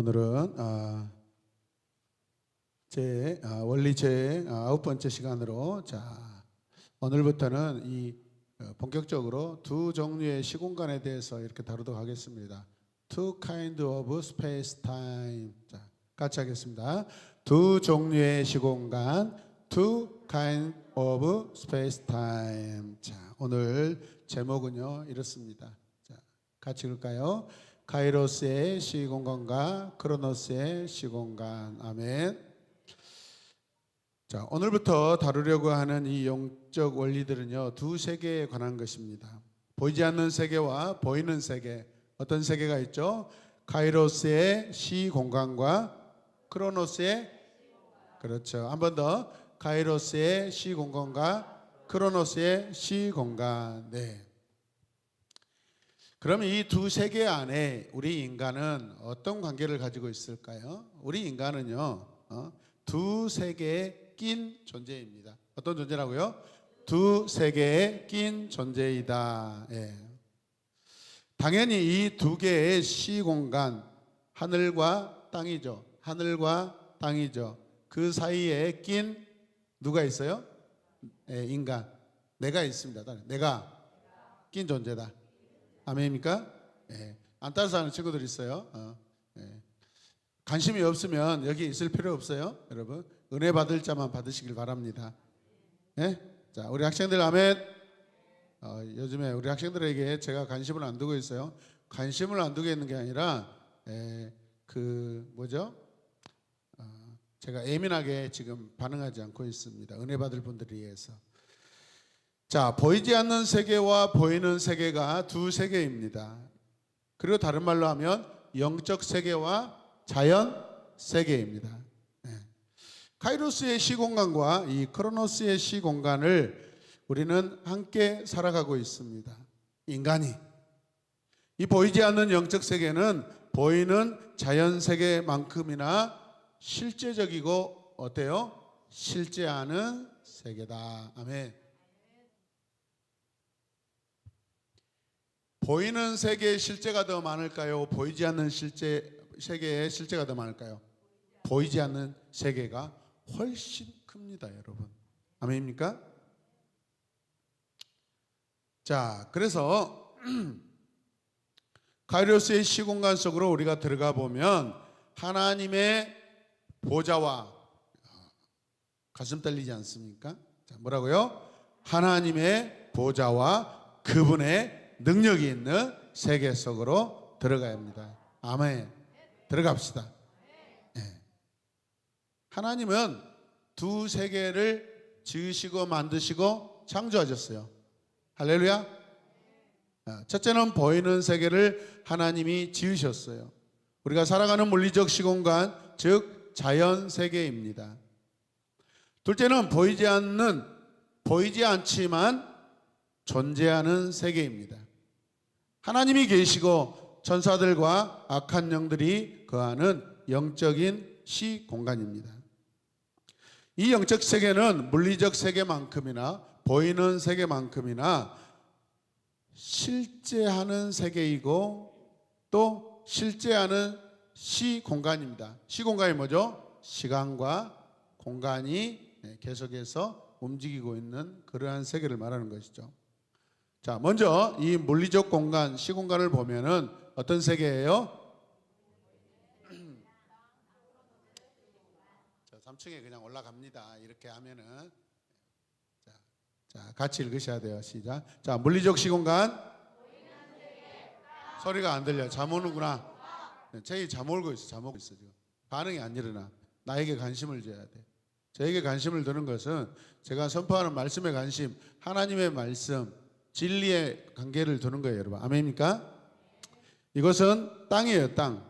오늘은 원리 제 9번째 시간으로 오늘부터는 본격적으로 두 종류의 시공간에 대해서 이렇게 다루도록 하겠습니다. Two kind of space time. 같이 하겠습니다. 두 종류의 시공간, two kind of space time. 오늘 제목은요 이렇습니다. 같이 읽을까요? 카이로스의 시공간과 크로노스의 시공간. 아멘. 오늘부터 다루려고 하는 이 영적 원리들은요 두 세계에 관한 것입니다. 보이지 않는 세계와 보이는 세계. 어떤 세계가 있죠? 카이로스의 시공간과 크로노스의, 그렇죠, 한 번 더, 카이로스의 시공간과 크로노스의 시공간. 네. 그럼 이 두 세계 안에 우리 인간은 어떤 관계를 가지고 있을까요? 우리 인간은요 두 세계에 낀 존재입니다. 어떤 존재라고요? 두 세계에 낀 존재이다. 예. 당연히 이 두 개의 시공간, 하늘과 땅이죠. 하늘과 땅이죠. 그 사이에 낀 누가 있어요? 예, 인간. 내가 있습니다. 내가 낀 존재다. 아멘입니까? 예. 안 따라서 하는 친구들 있어요. 예. 관심이 없으면 여기 있을 필요 없어요. 여러분 은혜 받을 자만 받으시길 바랍니다. 예? 자, 우리 학생들 아멘. 요즘에 우리 학생들에게 제가 관심을 안 두고 있어요. 관심을 안 두고 있는 게 아니라 제가 예민하게 지금 반응하지 않고 있습니다. 은혜 받을 분들을 위해서. 자, 보이지 않는 세계와 보이는 세계가 두 세계입니다. 그리고 다른 말로 하면 영적 세계와 자연 세계입니다. 카이로스의 시공간과 이 크로노스의 시공간을 우리는 함께 살아가고 있습니다. 인간이. 이 보이지 않는 영적 세계는 보이는 자연 세계만큼이나 실제적이고 어때요? 실제하는 세계다. 아멘. 보이는 세계의 실제가 더 많을까요? 보이지 않는 세계의 실제가 더 많을까요? 보이지 않는 세계가 훨씬 큽니다, 여러분. 아멘입니까? 자, 그래서 카이로스의 시공간 속으로 우리가 들어가 보면 하나님의 보좌와, 가슴 떨리지 않습니까? 자, 뭐라고요? 하나님의 보좌와 그분의 능력이 있는 세계 속으로 들어가야 합니다. 아멘. 들어갑시다. 네. 하나님은 두 세계를 지으시고 만드시고 창조하셨어요. 할렐루야. 첫째는 보이는 세계를 하나님이 지으셨어요. 우리가 살아가는 물리적 시공간, 즉 자연 세계입니다. 둘째는 보이지 않지만 존재하는 세계입니다. 하나님이 계시고 천사들과 악한 영들이 거하는 영적인 시공간입니다. 이 영적 세계는 물리적 세계만큼이나 보이는 세계만큼이나 실제하는 세계이고 또 실제하는 시공간입니다. 시공간이 뭐죠? 시간과 공간이 계속해서 움직이고 있는 그러한 세계를 말하는 것이죠. 자, 먼저 이 물리적 공간, 시공간을 보면은 어떤 세계예요? 자, 3층에 그냥 올라갑니다. 이렇게 하면은 자, 같이 읽으셔야 돼요. 시작. 자, 물리적 시공간. 소리가 안 들려. 잠 오는구나. 제이 잠 오고 있어. 지금. 반응이 안 일어나. 나에게 관심을 줘야 돼. 저에게 관심을 두는 것은 제가 선포하는 말씀에 관심, 하나님의 말씀, 진리의 관계를 두는 거예요, 여러분. 아멘입니까? 이것은 땅이에요, 땅.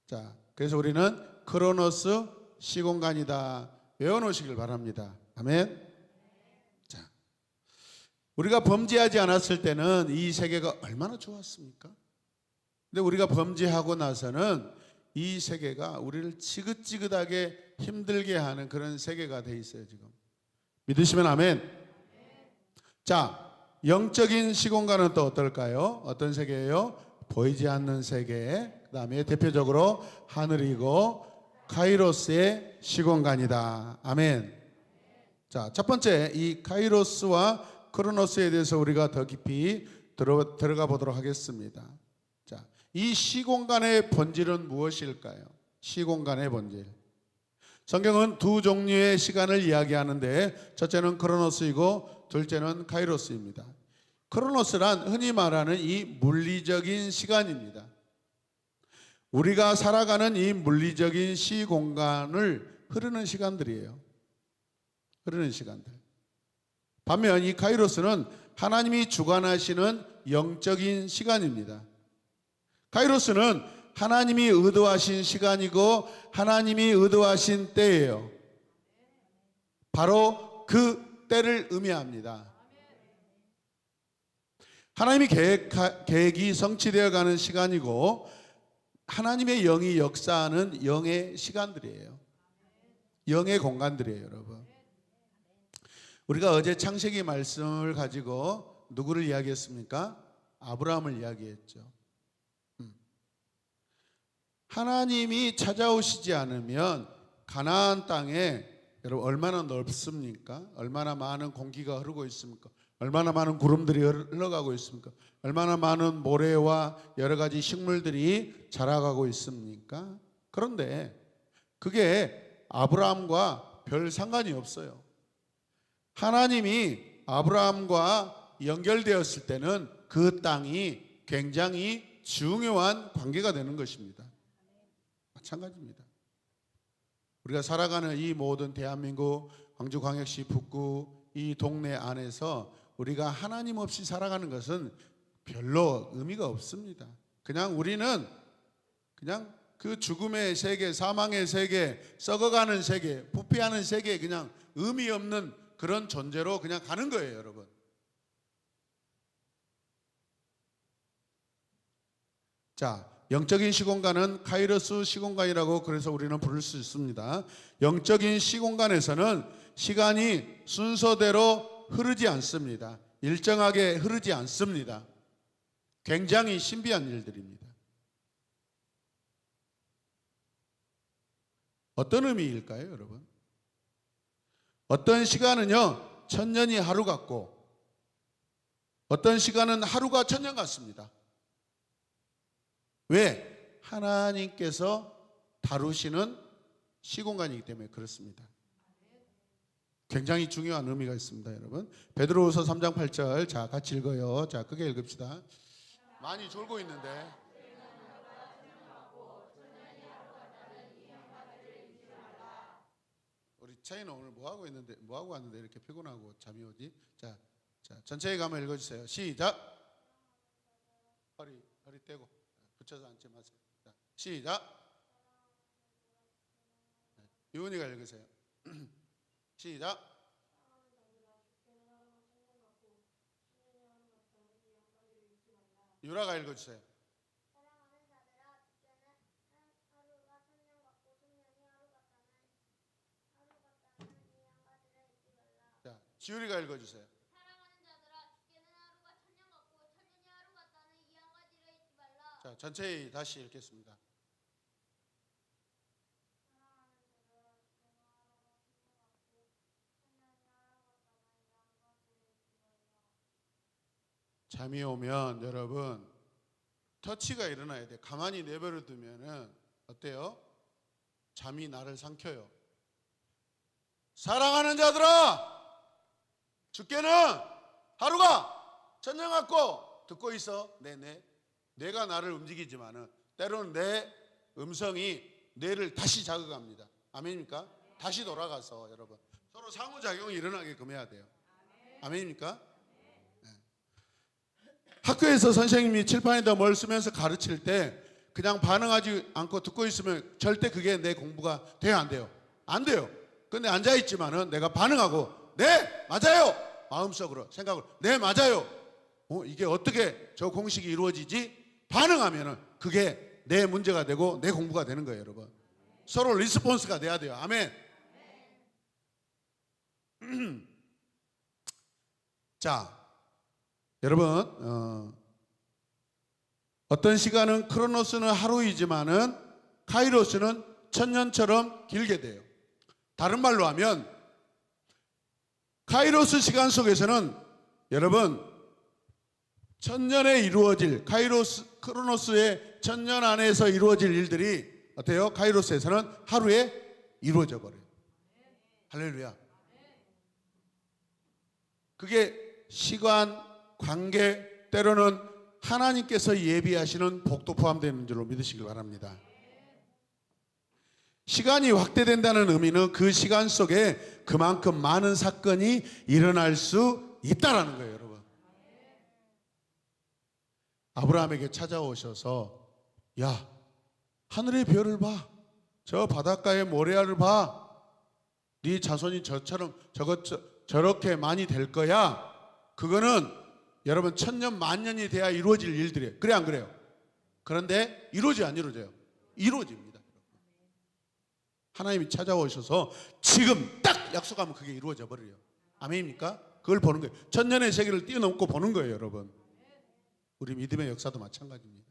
자, 그래서 우리는 크로노스 시공간이다. 외워놓으시길 바랍니다. 아멘. 자, 우리가 범죄하지 않았을 때는 이 세계가 얼마나 좋았습니까? 근데 우리가 범죄하고 나서는 이 세계가 우리를 지긋지긋하게 힘들게 하는 그런 세계가 돼 있어요, 지금. 믿으시면 아멘. 자, 영적인 시공간은 또 어떨까요? 어떤 세계예요? 보이지 않는 세계. 그다음에 대표적으로 하늘이고 카이로스의 시공간이다. 아멘. 자, 첫 번째 이 카이로스와 크로노스에 대해서 우리가 더 깊이 들어가 보도록 하겠습니다. 자, 이 시공간의 본질은 무엇일까요? 시공간의 본질. 성경은 두 종류의 시간을 이야기하는데 첫째는 크로노스이고 둘째는 카이로스입니다. 크로노스란 흔히 말하는 이 물리적인 시간입니다. 우리가 살아가는 이 물리적인 시공간을 흐르는 시간들이에요. 흐르는 시간들. 반면 이 카이로스는 하나님이 주관하시는 영적인 시간입니다. 카이로스는 하나님이 의도하신 시간이고 하나님이 의도하신 때예요. 바로 그 때를 의미합니다. 하나님이 계획이 성취되어 가는 시간이고 하나님의 영이 역사하는 영의 시간들이에요. 영의 공간들이에요, 여러분. 우리가 어제 창세기 말씀을 가지고 누구를 이야기했습니까? 아브라함을 이야기했죠. 하나님이 찾아오시지 않으면 가나안 땅에 여러분 얼마나 넓습니까? 얼마나 많은 공기가 흐르고 있습니까? 얼마나 많은 구름들이 흘러가고 있습니까? 얼마나 많은 모래와 여러 가지 식물들이 자라가고 있습니까? 그런데 그게 아브라함과 별 상관이 없어요. 하나님이 아브라함과 연결되었을 때는 그 땅이 굉장히 중요한 관계가 되는 것입니다. 마찬가지입니다. 우리가 살아가는 이 모든 대한민국 광주광역시 북구 이 동네 안에서 우리가 하나님 없이 살아가는 것은 별로 의미가 없습니다. 그냥 우리는 그냥 그 죽음의 세계, 사망의 세계, 썩어가는 세계, 부패하는 세계에 그냥 의미 없는 그런 존재로 그냥 가는 거예요, 여러분. 자, 영적인 시공간은 카이로스 시공간이라고 그래서 우리는 부를 수 있습니다. 영적인 시공간에서는 시간이 순서대로 흐르지 않습니다. 일정하게 흐르지 않습니다. 굉장히 신비한 일들입니다. 어떤 의미일까요, 여러분? 어떤 시간은요, 천년이 하루 같고 어떤 시간은 하루가 천년 같습니다. 왜? 하나님께서 다루시는 시공간이기 때문에 그렇습니다. 굉장히 중요한 의미가 있습니다, 여러분. 베드로후서 3장 8절, 자 같이 읽어요. 자 크게 읽읍시다. 많이 졸고 있는데. 우리 차이는 오늘 뭐 하고 있는데, 뭐 하고 왔는데 이렇게 피곤하고 잠이 오지? 자 전체에 가면 읽어주세요. 시작. 허리 떼고 붙여서 앉지 마세요. 자, 시작. 유은이가 읽으세요. 시작. 유라가 읽어주세요. 자, 지율이가 읽어주세요. 자, 전체에 다시 읽겠습니다. 잠이 오면 여러분 터치가 일어나야 돼. 가만히 내버려 두면은 어때요? 잠이 나를 삼켜요. 사랑하는 자들아, 주께는 하루가 천년 같고 듣고 있어. 뇌가 나를 움직이지만은 때로는 내 음성이 뇌를 다시 자극합니다. 아멘입니까? 다시 돌아가서 여러분 서로 상호작용이 일어나게끔 해야 돼요. 아멘입니까? 네. 학교에서 선생님이 칠판에다 뭘 쓰면서 가르칠 때 그냥 반응하지 않고 듣고 있으면 절대 그게 내 공부가 돼요, 안 돼요? 안 돼요. 근데 앉아있지만은 내가 반응하고 네 맞아요 마음속으로 생각으로 네 맞아요 이게 어떻게 저 공식이 이루어지지 반응하면은 그게 내 문제가 되고 내 공부가 되는 거예요, 여러분. 서로 리스폰스가 돼야 돼요. 아멘. 자, 여러분 어떤 시간은 크로노스는 하루이지만은 카이로스는 천년처럼 길게 돼요. 다른 말로 하면 카이로스 시간 속에서는 여러분 천년에 이루어질 크로노스의 천년 안에서 이루어질 일들이 어때요? 카이로스에서는 하루에 이루어져 버려요. 할렐루야. 그게 시간, 관계, 때로는 하나님께서 예비하시는 복도 포함되는 줄로 믿으시길 바랍니다. 시간이 확대된다는 의미는 그 시간 속에 그만큼 많은 사건이 일어날 수 있다라는 거예요, 여러분. 아브라함에게 찾아오셔서 야, 하늘의 별을 봐, 저 바닷가의 모래알을 봐, 네 자손이 저렇게 많이 될 거야. 그거는 여러분 천년 만년이 돼야 이루어질 일들이에요. 그래 안 그래요? 그런데 이루어져요, 안 이루어져요? 이루어집니다. 하나님이 찾아오셔서 지금 딱 약속하면 그게 이루어져 버려요. 아멘입니까? 그걸 보는 거예요. 천년의 세계를 뛰어넘고 보는 거예요, 여러분. 우리 믿음의 역사도 마찬가지입니다.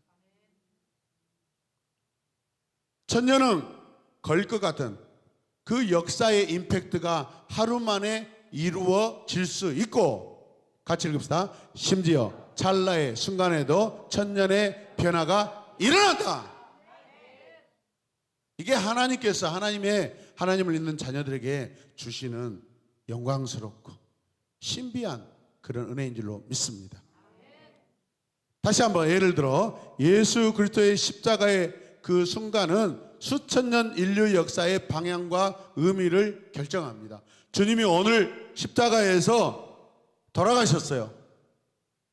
천년은 걸 것 같은 그 역사의 임팩트가 하루 만에 이루어질 수 있고, 같이 읽읍시다. 심지어 찰나의 순간에도 천년의 변화가 일어난다. 이게 하나님께서 하나님을 믿는 자녀들에게 주시는 영광스럽고 신비한 그런 은혜인 줄로 믿습니다. 다시 한번 예를 들어 예수 그리스도의 십자가의 그 순간은 수천 년 인류 역사의 방향과 의미를 결정합니다. 주님이 오늘 십자가에서 돌아가셨어요.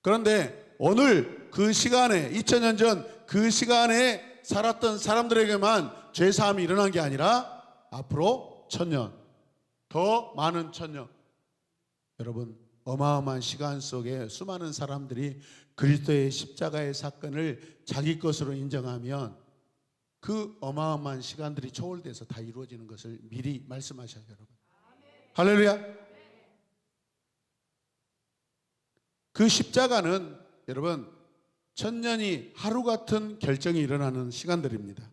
그런데 오늘 그 시간에 2000년 전 그 시간에 살았던 사람들에게만 죄사함이 일어난 게 아니라 앞으로 천년, 더 많은 천년, 여러분 어마어마한 시간 속에 수많은 사람들이 그리스도의 십자가의 사건을 자기 것으로 인정하면 그 어마어마한 시간들이 초월돼서 다 이루어지는 것을 미리 말씀하셔요, 여러분. 할렐루야. 그 십자가는 여러분 천년이 하루 같은 결정이 일어나는 시간들입니다.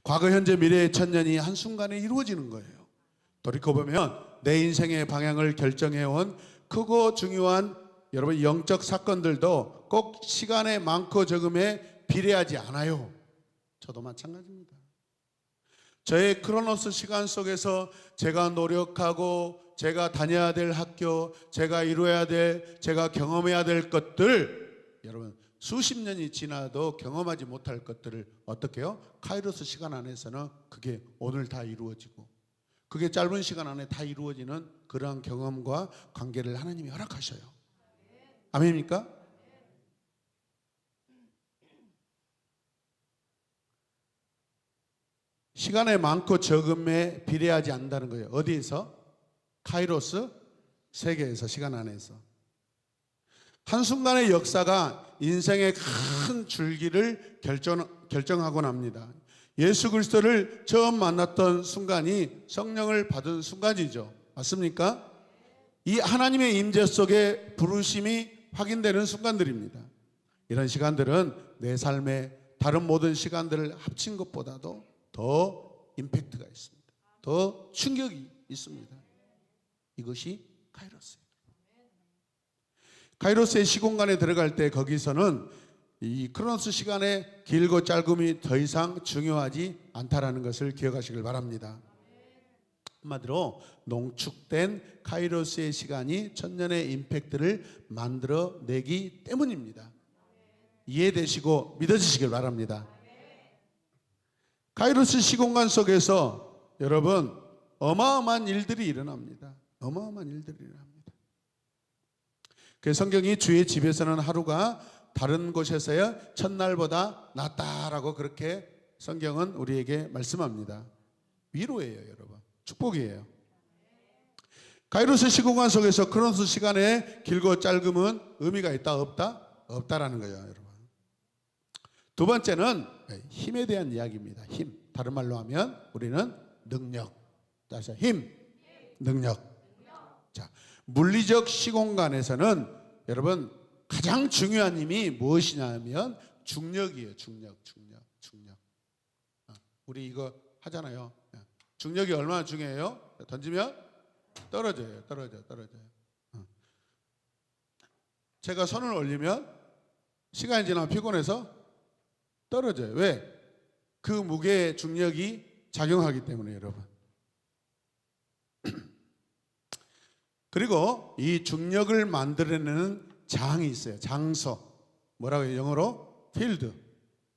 과거, 현재, 미래의 천년이 한순간에 이루어지는 거예요. 돌이켜보면 내 인생의 방향을 결정해온 크고 중요한 여러분 영적 사건들도 꼭 시간의 많고 적음에 비례하지 않아요. 저도 마찬가지입니다. 저의 크로노스 시간 속에서 제가 노력하고 제가 다녀야 될 학교, 제가 이루어야 될, 제가 경험해야 될 것들, 여러분 수십 년이 지나도 경험하지 못할 것들을 어떻게 해요? 카이로스 시간 안에서는 그게 오늘 다 이루어지고 그게 짧은 시간 안에 다 이루어지는 그러한 경험과 관계를 하나님이 허락하셔요. 아멘입니까? 시간의 많고 적음에 비례하지 않는다는 거예요. 어디에서? 카이로스 세계에서, 시간 안에서. 한순간의 역사가 인생의 큰 줄기를 결정하곤 합니다. 예수 그리스도를 처음 만났던 순간이 성령을 받은 순간이죠. 맞습니까? 이 하나님의 임재 속에 부르심이 확인되는 순간들입니다. 이런 시간들은 내 삶의 다른 모든 시간들을 합친 것보다도 더 임팩트가 있습니다. 더 충격이 있습니다. 이것이 카이로스예요. 카이로스의 시공간에 들어갈 때 거기서는 이 크로노스 시간의 길고 짧음이 더 이상 중요하지 않다라는 것을 기억하시길 바랍니다. 한마디로 농축된 카이로스의 시간이 천년의 임팩트를 만들어내기 때문입니다. 이해되시고 믿어지시길 바랍니다. 카이로스 시공간 속에서 여러분 어마어마한 일들이 일어납니다. 어마어마한 일들이 일어납니다. 그 성경이 주의 집에서는 하루가 다른 곳에서야 첫날보다 낫다라고 그렇게 성경은 우리에게 말씀합니다. 위로예요, 여러분. 축복이에요. 카이로스 시공간 속에서 크로노스 시간의 길고 짧음은 의미가 있다, 없다? 없다라는 거예요, 여러분. 두 번째는 힘에 대한 이야기입니다. 힘. 다른 말로 하면 우리는 능력. 다시 힘, 능력. 자, 물리적 시공간에서는 여러분 가장 중요한 힘이 무엇이냐면 중력이에요. 중력. 우리 이거 하잖아요. 중력이 얼마나 중요해요? 던지면 떨어져요. 제가 손을 올리면 시간이 지나면 피곤해서 떨어져요. 왜? 그 무게의 중력이 작용하기 때문에 여러분. 그리고 이 중력을 만들어내는 장이 있어요. 장소. 뭐라고 해요? 영어로 필드.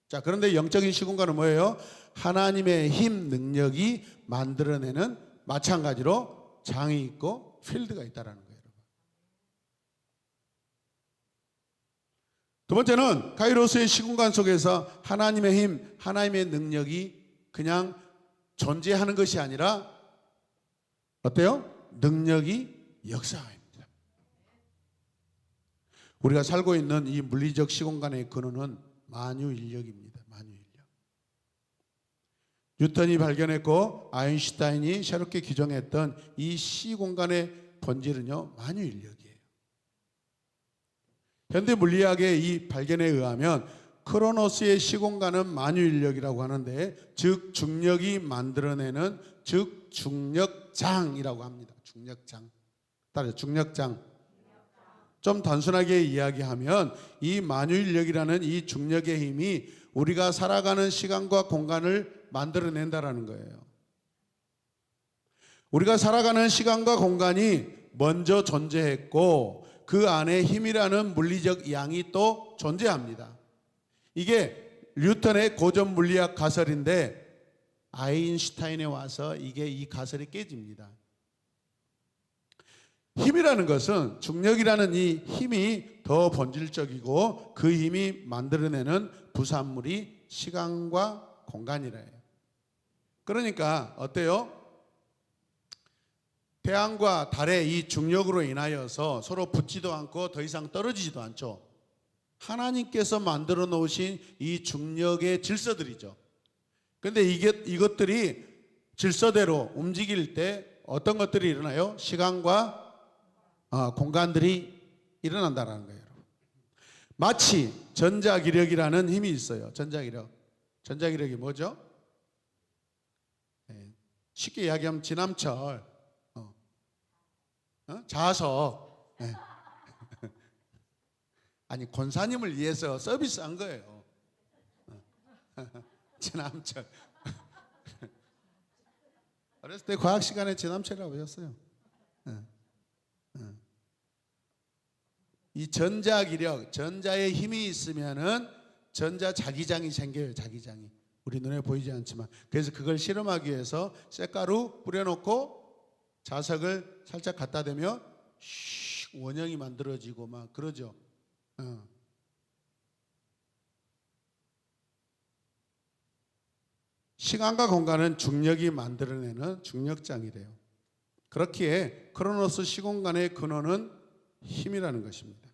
자, 그런데 영적인 시공간은 뭐예요? 하나님의 힘, 능력이 만들어내는 마찬가지로 장이 있고 필드가 있다라는 거예요. 두 번째는 카이로스의 시공간 속에서 하나님의 힘, 하나님의 능력이 그냥 존재하는 것이 아니라 어때요? 능력이 역사입니다. 우리가 살고 있는 이 물리적 시공간의 근원은 만유인력입니다. 만유인력. 뉴턴이 발견했고 아인슈타인이 새롭게 규정했던 이 시공간의 본질은요, 만유인력이에요. 현대 물리학의 이 발견에 의하면 크로노스의 시공간은 만유인력이라고 하는데, 즉 중력이 만들어내는 즉 중력장이라고 합니다. 중력장. 따라서 중력장. 좀 단순하게 이야기하면 이 만유인력이라는 이 중력의 힘이 우리가 살아가는 시간과 공간을 만들어낸다라는 거예요. 우리가 살아가는 시간과 공간이 먼저 존재했고 그 안에 힘이라는 물리적 양이 또 존재합니다. 이게 뉴턴의 고전 물리학 가설인데 아인슈타인에 와서 이 가설이 깨집니다. 힘이라는 것은, 중력이라는 이 힘이 더 본질적이고 그 힘이 만들어내는 부산물이 시간과 공간이래요. 그러니까 어때요? 태양과 달의 이 중력으로 인하여서 서로 붙지도 않고 더 이상 떨어지지도 않죠. 하나님께서 만들어 놓으신 이 중력의 질서들이죠. 그런데 이것들이 질서대로 움직일 때 어떤 것들이 일어나요? 시간과 공간들이 일어난다는 거예요. 마치 전자기력이라는 힘이 있어요. 전자기력이 뭐죠? 쉽게 이야기하면 지남철, 자석. 아니, 권사님을 위해서 서비스한 거예요. 지남철. 어렸을 때 과학 시간에 지남철이라고 배웠어요. 이 전자기력, 전자의 힘이 있으면은 전자 자기장이 생겨요. 자기장이. 우리 눈에 보이지 않지만. 그래서 그걸 실험하기 위해서 쇳가루 뿌려놓고 자석을 살짝 갖다 대면 원형이 만들어지고 막 그러죠. 시간과 공간은 중력이 만들어내는 중력장이래요. 그렇기에 크로노스 시공간의 근원은 힘이라는 것입니다.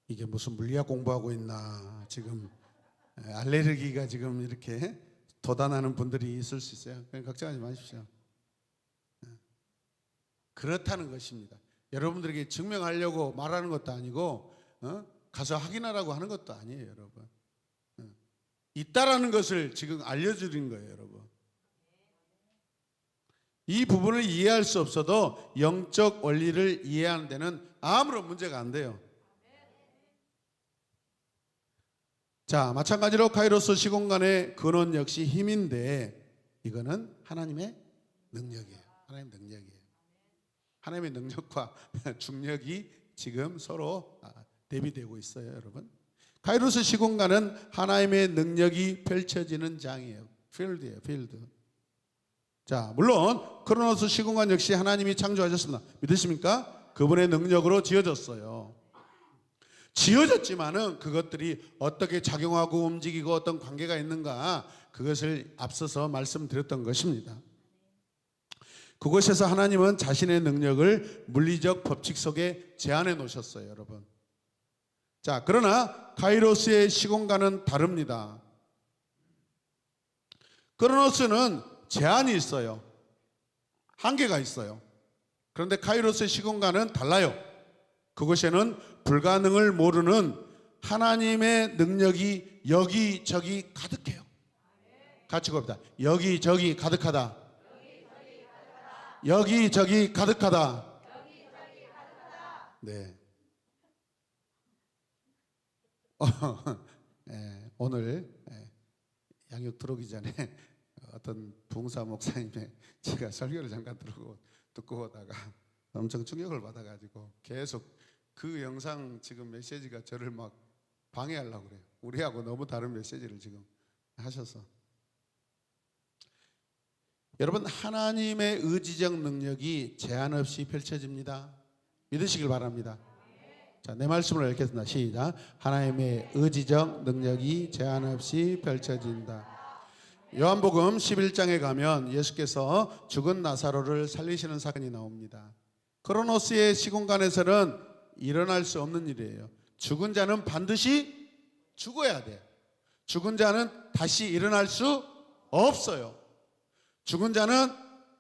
이게 무슨 물리학 공부하고 있나, 지금 알레르기가 지금 이렇게 도단하는 분들이 있을 수 있어요. 그러니까 걱정하지 마십시오. 그렇다는 것입니다. 여러분들에게 증명하려고 말하는 것도 아니고 가서 확인하라고 하는 것도 아니에요. 여러분, 있다라는 것을 지금 알려드린 거예요. 여러분, 이 부분을 이해할 수 없어도 영적 원리를 이해하는 데는 아무런 문제가 안 돼요. 자, 마찬가지로 카이로스 시공간의 근원 역시 힘인데 이거는 하나님의 능력이에요. 하나님의 능력과 중력이 지금 서로 대비되고 있어요. 여러분, 카이로스 시공간은 하나님의 능력이 펼쳐지는 장이에요. 필드예요. 필드. 자, 물론 크로노스 시공간 역시 하나님이 창조하셨습니다. 믿으십니까? 그분의 능력으로 지어졌어요. 지어졌지만은 그것들이 어떻게 작용하고 움직이고 어떤 관계가 있는가, 그것을 앞서서 말씀드렸던 것입니다. 그곳에서 하나님은 자신의 능력을 물리적 법칙 속에 제한해 놓으셨어요. 여러분, 자, 그러나 카이로스의 시공간은 다릅니다. 크로노스는 제한이 있어요. 한계가 있어요. 그런데 카이로스의 시공간은 달라요. 그곳에는 불가능을 모르는 하나님의 능력이 여기저기 가득해요. 같이 봅니다. 여기저기 가득하다. 여기저기 가득하다. 네. 오늘 양육 들어오기 전에 어떤 부흥사 목사님의 제가 설교를 잠깐 듣고 오다가 엄청 충격을 받아가지고 계속 그 영상 지금 메시지가 저를 막 방해하려고 그래요. 우리하고 너무 다른 메시지를 지금 하셔서. 여러분, 하나님의 의지적 능력이 제한 없이 펼쳐집니다. 믿으시길 바랍니다. 자, 내 말씀을 읽겠습니다. 시작. 하나님의 의지적 능력이 제한 없이 펼쳐진다. 요한복음 11장에 가면 예수께서 죽은 나사로를 살리시는 사건이 나옵니다. 크로노스의 시공간에서는 일어날 수 없는 일이에요. 죽은 자는 반드시 죽어야 돼요. 죽은 자는 다시 일어날 수 없어요. 죽은 자는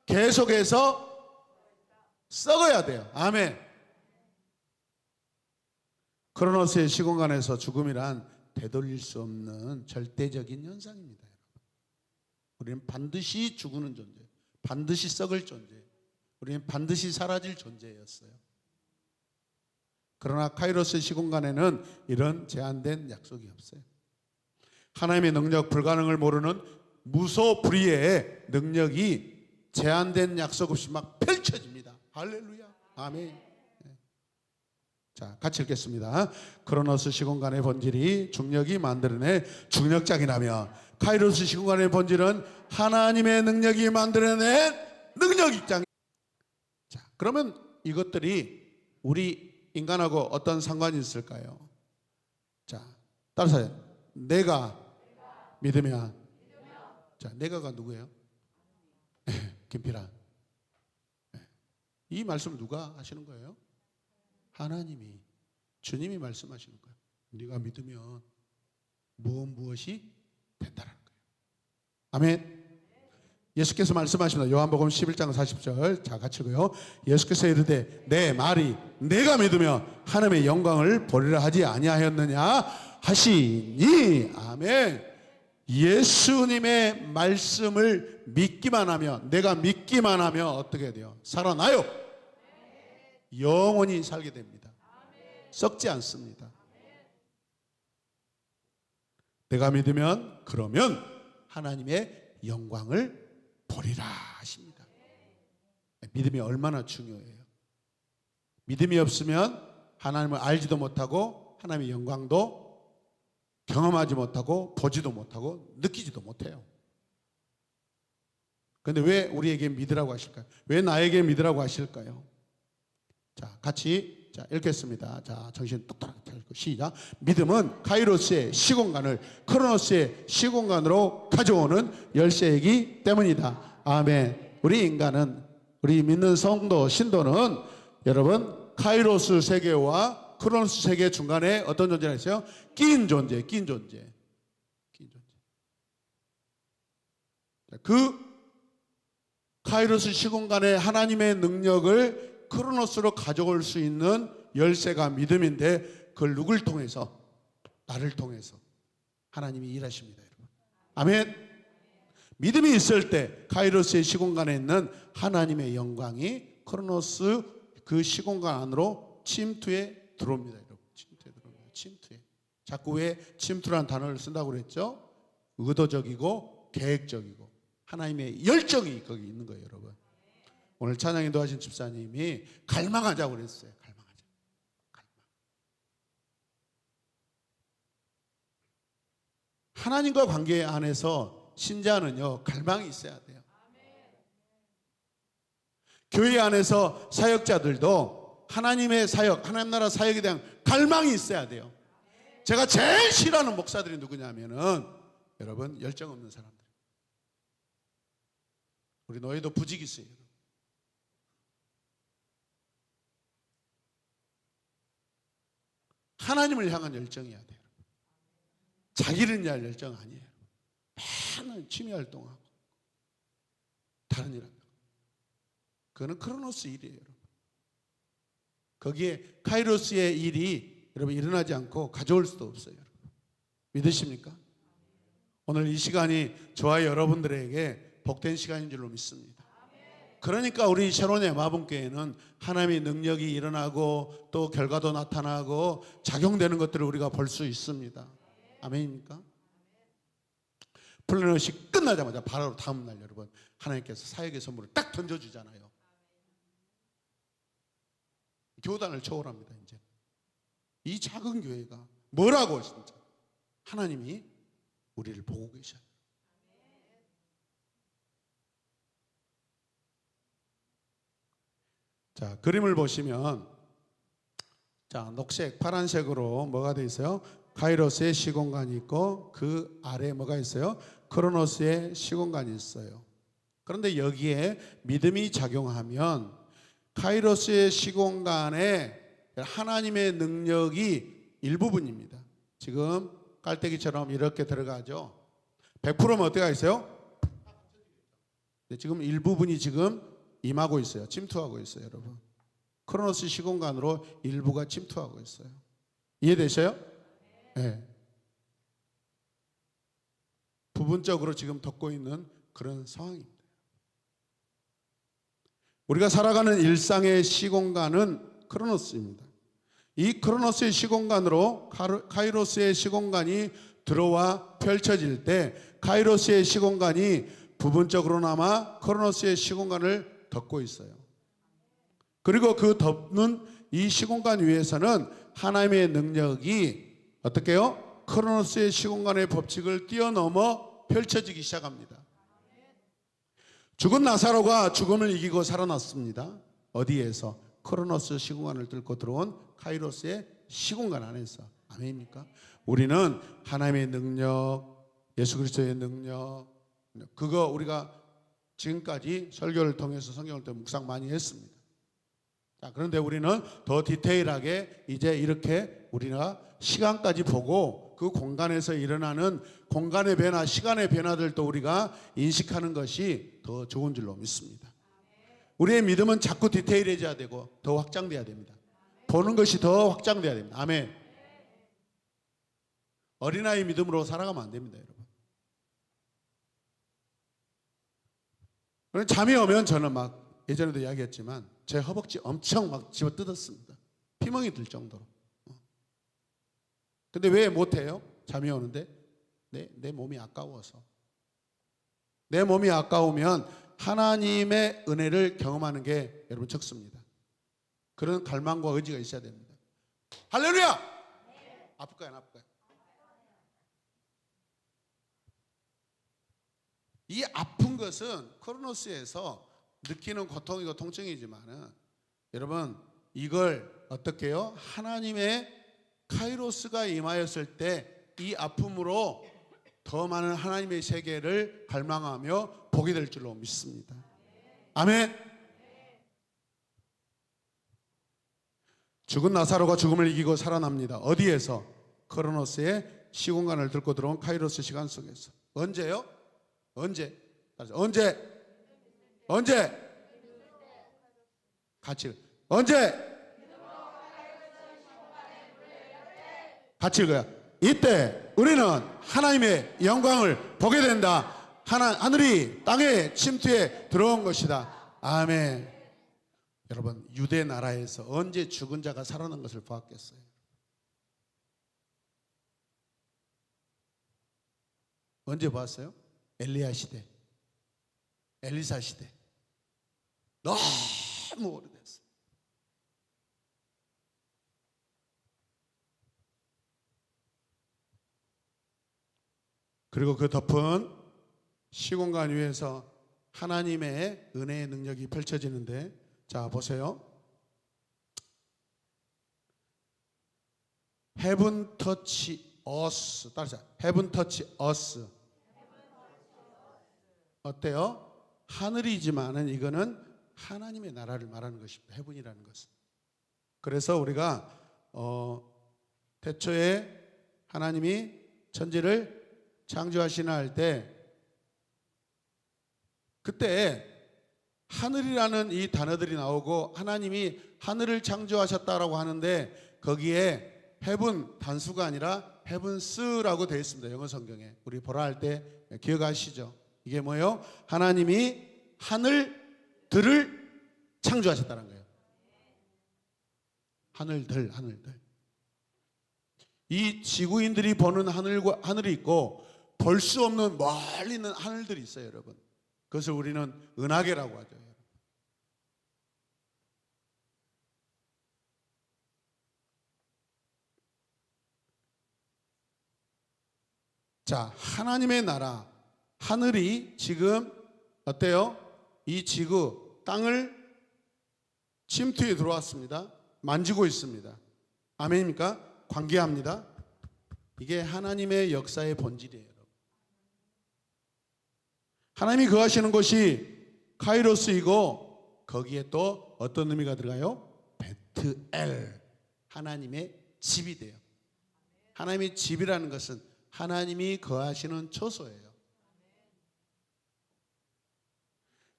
계속해서 썩어야 돼요. 아멘. 크로노스의 시공간에서 죽음이란 되돌릴 수 없는 절대적인 현상입니다. 우리는 반드시 죽는 존재, 반드시 썩을 존재, 우리는 반드시 사라질 존재였어요. 그러나 카이로스 시공간에는 이런 제한된 약속이 없어요. 하나님의 능력, 불가능을 모르는 무소불위의 능력이 제한된 약속 없이 막 펼쳐집니다. 할렐루야. 아멘. 자, 같이 읽겠습니다. 크로노스 시공간의 본질이 중력이 만들어내 중력장이라며 카이로스 시공간의 본질은 하나님의 능력이 만들어낸 능력장. 자, 그러면 이것들이 우리 인간하고 어떤 상관이 있을까요? 자, 따라서 내가 믿으면. 자, 내가가 누구예요? 김필환. 이 말씀 누가 하시는 거예요? 하나님이, 주님이 말씀하시는 거예요. 네가 믿으면 무엇이 된다는 거예요. 아멘. 예수께서 말씀하십니다. 요한복음 11장 40절. 자, 같이 읽어요. 예수께서 이르되 내 말이 내가 믿으면 하나님의 영광을 보리라 하지 아니하였느냐 하시니. 아멘. 예수님의 말씀을 믿기만 하면, 내가 믿기만 하면 어떻게 돼요? 살아나요. 영원히 살게 됩니다. 썩지 않습니다. 내가 믿으면, 그러면 하나님의 영광을 보리라 하십니다. 믿음이 얼마나 중요해요. 믿음이 없으면 하나님을 알지도 못하고 하나님의 영광도 경험하지 못하고 보지도 못하고 느끼지도 못해요. 그런데 왜 우리에게 믿으라고 하실까요? 왜 나에게 믿으라고 하실까요? 자, 같이 읽겠습니다. 자, 정신 똑똑하게 차리고 시작. 믿음은 카이로스의 시공간을 크로노스의 시공간으로 가져오는 열쇠이기 때문이다. 아멘. 우리 인간은, 우리 믿는 성도, 신도는 여러분 카이로스 세계와 크로노스 세계 중간에 어떤 존재가 있어요? 끼인 존재, 끼인 존재. 끼인 존재. 그 카이로스 시공간의 하나님의 능력을 크로노스로 가져올 수 있는 열쇠가 믿음인데, 그걸 누굴 통해서? 나를 통해서 하나님이 일하십니다, 여러분. 아멘. 믿음이 있을 때 카이로스의 시공간에 있는 하나님의 영광이 크로노스 그 시공간 안으로 침투해 들어옵니다, 여러분. 침투에 들어옵니다. 침투에. 자꾸 왜 침투라는 단어를 쓴다고 그랬죠? 의도적이고 계획적이고 하나님의 열정이 거기 있는 거예요, 여러분. 오늘 찬양 인도하신 집사님이 갈망하자고 그랬어요. 갈망하자. 갈망. 하나님과 관계 안에서 신자는요, 갈망이 있어야 돼요. 교회 안에서 사역자들도 하나님의 사역, 하나님 나라 사역에 대한 갈망이 있어야 돼요. 제가 제일 싫어하는 목사들이 누구냐면은 여러분, 열정 없는 사람들. 우리 노예도 부직이 있어요. 하나님을 향한 열정이어야 돼요. 자기를 위한 열정 아니에요. 맨날 취미 활동하고 다른 일 합니다. 그거는 크로노스 일이에요, 여러분. 거기에 카이로스의 일이 여러분 일어나지 않고 가져올 수도 없어요. 믿으십니까? 오늘 이 시간이 저와 여러분들에게 복된 시간인 줄로 믿습니다. 그러니까 우리 샤론의 마분교회는 하나님의 능력이 일어나고 또 결과도 나타나고 작용되는 것들을 우리가 볼 수 있습니다. 아멘입니까? 플래닛이 끝나자마자 바로 다음 날 여러분 하나님께서 사역의 선물을 딱 던져주잖아요. 교단을 초월합니다. 이제 이 작은 교회가 뭐라고 진짜 하나님이 우리를 보고 계셔요. 자, 그림을 보시면 자, 녹색, 파란색으로 뭐가 되어 있어요? 카이로스의 시공간이 있고 그 아래에 뭐가 있어요? 크로노스의 시공간이 있어요. 그런데 여기에 믿음이 작용하면 카이로스의 시공간에 하나님의 능력이 일부분입니다. 지금 깔때기처럼 이렇게 들어가죠. 100%면 어때가 있어요? 지금 일부분이 지금 임하고 있어요. 침투하고 있어요, 여러분. 크로노스 시공간으로 일부가 침투하고 있어요. 이해되셔요? 네. 부분적으로 지금 덮고 있는 그런 상황입니다. 우리가 살아가는 일상의 시공간은 크로노스입니다. 이 크로노스의 시공간으로 카이로스의 시공간이 들어와 펼쳐질 때 카이로스의 시공간이 부분적으로나마 크로노스의 시공간을 덮고 있어요. 그리고 그 덮는 이 시공간 위에서는 하나님의 능력이 어떻게 해요? 크로노스의 시공간의 법칙을 뛰어넘어 펼쳐지기 시작합니다. 죽은 나사로가 죽음을 이기고 살아났습니다. 어디에서? 크로노스 시공간을 뚫고 들어온 카이로스의 시공간 안에서. 아멘입니까? 우리는 하나님의 능력, 예수 그리스도의 능력, 그거 우리가 지금까지 설교를 통해서 성경을 통해 묵상 많이 했습니다. 자, 그런데 우리는 더 디테일하게 이제 이렇게 우리가 시간까지 보고 그 공간에서 일어나는 공간의 변화, 시간의 변화들도 우리가 인식하는 것이 더 좋은 줄로 믿습니다. 우리의 믿음은 자꾸 디테일해져야 되고 더 확장돼야 됩니다. 보는 것이 더 확장돼야 됩니다. 아멘. 어린아이 믿음으로 살아가면 안 됩니다, 여러분. 잠이 오면 저는 막 예전에도 이야기했지만 제 허벅지 엄청 막 집어 뜯었습니다. 피멍이 들 정도로. 근데 왜 못해요? 잠이 오는데 내 몸이 아까워서. 내 몸이 아까우면 하나님의 은혜를 경험하는 게 여러분 적습니다. 그런 갈망과 의지가 있어야 됩니다. 할렐루야! 아플까요? 안 아플까요? 이 아픈 것은 크로노스에서 느끼는 고통이고 통증이지만은 여러분 이걸 어떻게 해요? 하나님의 카이로스가 임하였을 때 이 아픔으로 더 많은 하나님의 세계를 갈망하며 보게 될 줄로 믿습니다. 아멘. 죽은 나사로가 죽음을 이기고 살아납니다. 어디에서? 크로노스의 시공간을 들고 들어온 카이로스 시간 속에서. 언제요? 언제? 같이 언제? 같이 읽어요. 이때 우리는 하나님의 영광을 보게 된다. 하늘이 땅에 침투해 들어온 것이다. 아멘. 여러분 유대 나라에서 언제 죽은 자가 살아난 것을 보았겠어요? 언제 보았어요? 엘리야 시대, 엘리사 시대. 너무 오래됐어요. 그리고 그 덮은 시공간 위에서 하나님의 은혜의 능력이 펼쳐지는데, 자 보세요. Heaven touch us. 따라서 Heaven touch us. 어때요? 하늘이지만은 이거는 하나님의 나라를 말하는 것입니다. 헤븐이라는 것은. 그래서 우리가 태초에 하나님이 천지를 창조하시나 할 때 그때 하늘이라는 이 단어들이 나오고 하나님이 하늘을 창조하셨다라고 하는데 거기에 heaven 단수가 아니라 heavens라고 되어 있습니다. 영어 성경에. 우리 보라 할 때 기억하시죠? 이게 뭐예요? 하나님이 하늘들을 창조하셨다는 거예요. 하늘들. 이 지구인들이 보는 하늘이 있고 볼 수 없는 멀리 있는 하늘들이 있어요, 여러분. 그것을 우리는 은하계라고 하죠. 자, 하나님의 나라, 하늘이 지금 어때요? 이 지구, 땅을 침투에 들어왔습니다. 만지고 있습니다. 아멘입니까? 관계합니다. 이게 하나님의 역사의 본질이에요. 하나님이 거하시는 곳이 카이로스이고 거기에 또 어떤 의미가 들어가요? 베트엘, 하나님의 집이 돼요. 하나님의 집이라는 것은 하나님이 거하시는 처소예요.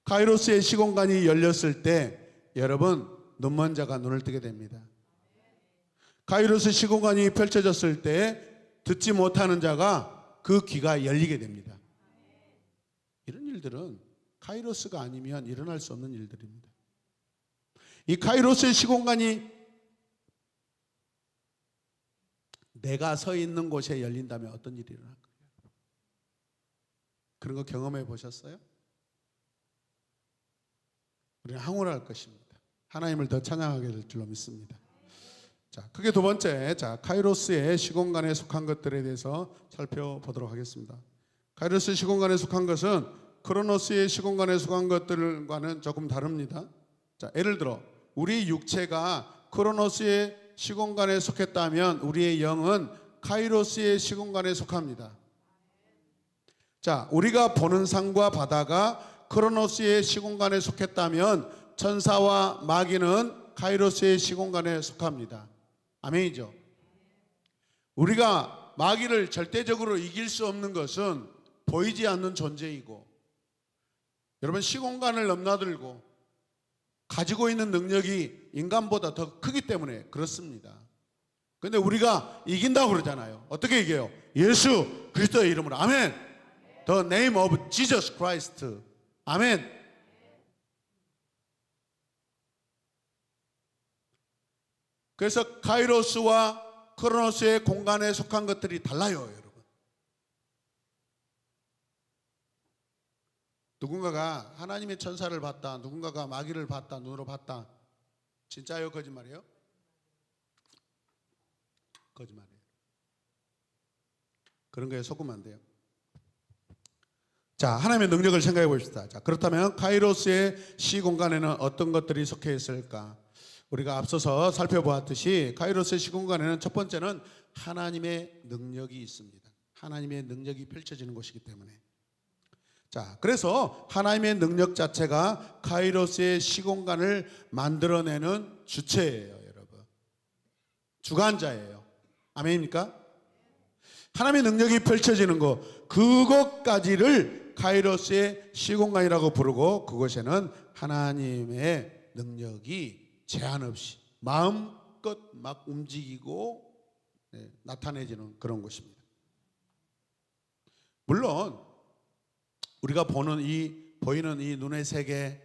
카이로스의 시공간이 열렸을 때 여러분 눈먼 자가 눈을 뜨게 됩니다. 카이로스 시공간이 펼쳐졌을 때 듣지 못하는 자가 그 귀가 열리게 됩니다. 이런 일들은 카이로스가 아니면 일어날 수 없는 일들입니다. 이 카이로스의 시공간이 내가 서 있는 곳에 열린다면 어떤 일이 일어날 거예요? 그런 거 경험해 보셨어요? 우리는 황홀할 것입니다. 하나님을 더 찬양하게 될 줄로 믿습니다. 자, 크게 두 번째, 카이로스의 시공간에 속한 것들에 대해서 살펴보도록 하겠습니다. 카이로스 시공간에 속한 것은 크로노스의 시공간에 속한 것들과는 조금 다릅니다. 자, 예를 들어 우리 육체가 크로노스의 시공간에 속했다면 우리의 영은 카이로스의 시공간에 속합니다. 자, 우리가 보는 산과 바다가 크로노스의 시공간에 속했다면 천사와 마귀는 카이로스의 시공간에 속합니다. 아멘이죠. 우리가 마귀를 절대적으로 이길 수 없는 것은 보이지 않는 존재이고, 여러분 시공간을 넘나들고 가지고 있는 능력이 인간보다 더 크기 때문에 그렇습니다. 그런데 우리가 이긴다고 그러잖아요. 어떻게 이겨요? 예수 그리스도의 이름으로. 아멘. The name of Jesus Christ. 아멘. 그래서 카이로스와 크로노스의 공간에 속한 것들이 달라요, 여러분. 누군가가 하나님의 천사를 봤다, 누군가가 마귀를 봤다, 눈으로 봤다. 진짜요, 거짓말이에요? 거짓말이에요. 그런 거에 속으면 안 돼요. 자, 하나님의 능력을 생각해 봅시다. 자, 그렇다면 카이로스의 시공간에는 어떤 것들이 속해 있을까? 우리가 앞서서 살펴보았듯이 카이로스의 시공간에는 첫 번째는 하나님의 능력이 있습니다. 하나님의 능력이 펼쳐지는 곳이기 때문에. 자, 그래서 하나님의 능력 자체가 카이로스의 시공간을 만들어내는 주체예요, 여러분. 주관자예요. 아멘입니까? 하나님의 능력이 펼쳐지는 것, 그것까지를 카이로스의 시공간이라고 부르고, 그곳에는 하나님의 능력이 제한 없이 마음껏 막 움직이고 나타내지는 그런 곳입니다. 물론 우리가 보이는 이 눈의 세계,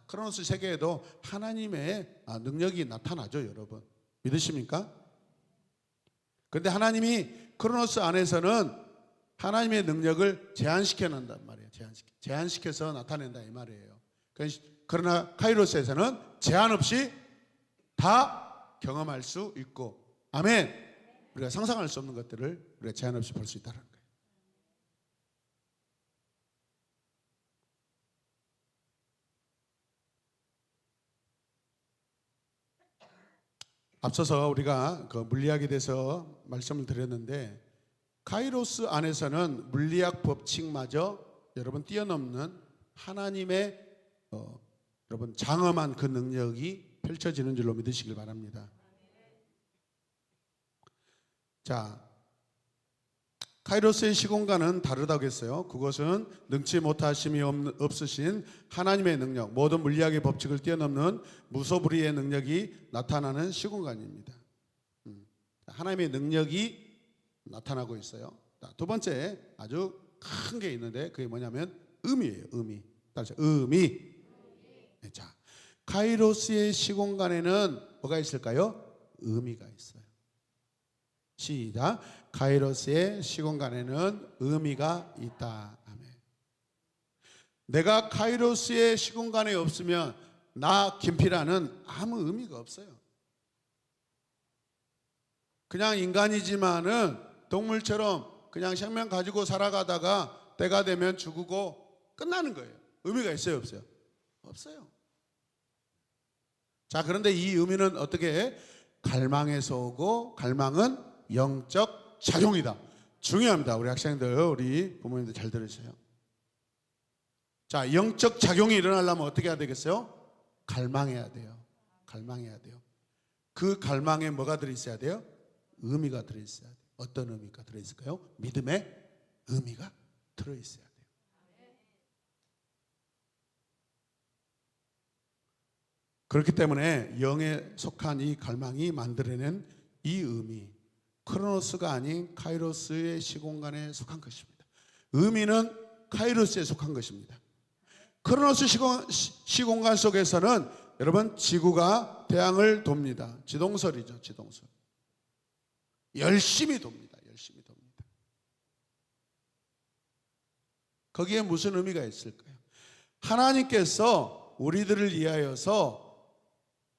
크로노스 세계에도 하나님의 능력이 나타나죠, 여러분. 믿으십니까? 그런데 하나님이 크로노스 안에서는 하나님의 능력을 제한시켜 놓는단 말이에요. 제한시켜서 나타낸다 이 말이에요. 그러나 카이로스에서는 제한 없이 다 경험할 수 있고, 아멘. 우리가 상상할 수 없는 것들을 우리가 제한 없이 볼 수 있다는 거예요. 앞서서 우리가 그 물리학에 대해서 말씀을 드렸는데, 카이로스 안에서는 물리학 법칙마저 여러분 뛰어넘는 하나님의 여러분 장엄한 그 능력이 펼쳐지는 줄로 믿으시길 바랍니다. 자, 카이로스의 시공간은 다르다고 했어요. 그것은 능치 못하심이 없으신 하나님의 능력, 모든 물리학의 법칙을 뛰어넘는 무소불위의 능력이 나타나는 시공간입니다. 하나님의 능력이 나타나고 있어요. 두 번째 아주 큰 게 있는데 그게 뭐냐면 의미예요. 의미. 따라서 의미. 자, 카이로스의 시공간에는 뭐가 있을까요? 의미가 있어요. 시작. 카이로스의 시공간에는 의미가 있다. 아멘. 내가 카이로스의 시공간에 없으면 나 김필아는 아무 의미가 없어요. 그냥 인간이지만은 동물처럼 그냥 생명 가지고 살아가다가 때가 되면 죽고 끝나는 거예요. 의미가 있어요, 없어요? 없어요. 자, 그런데 이 의미는 어떻게 해? 갈망에서 오고, 갈망은 영적 작용이다. 중요합니다. 우리 학생들, 우리 부모님들 잘 들으세요. 자, 영적 작용이 일어나려면 어떻게 해야 되겠어요? 갈망해야 돼요. 갈망해야 돼요. 그 갈망에 뭐가 들어있어야 돼요? 의미가 들어있어야 돼요. 어떤 의미가 들어있을까요? 믿음의 의미가 들어있어야 돼요. 그렇기 때문에 영에 속한 이 갈망이 만들어낸 이 의미, 크로노스가 아닌 카이로스의 시공간에 속한 것입니다. 의미는 카이로스에 속한 것입니다. 크로노스 시공간 속에서는 여러분 지구가 태양을 돕니다. 지동설이죠. 지동설. 열심히 돕니다. 열심히 돕니다. 거기에 무슨 의미가 있을까요? 하나님께서 우리들을 위하여서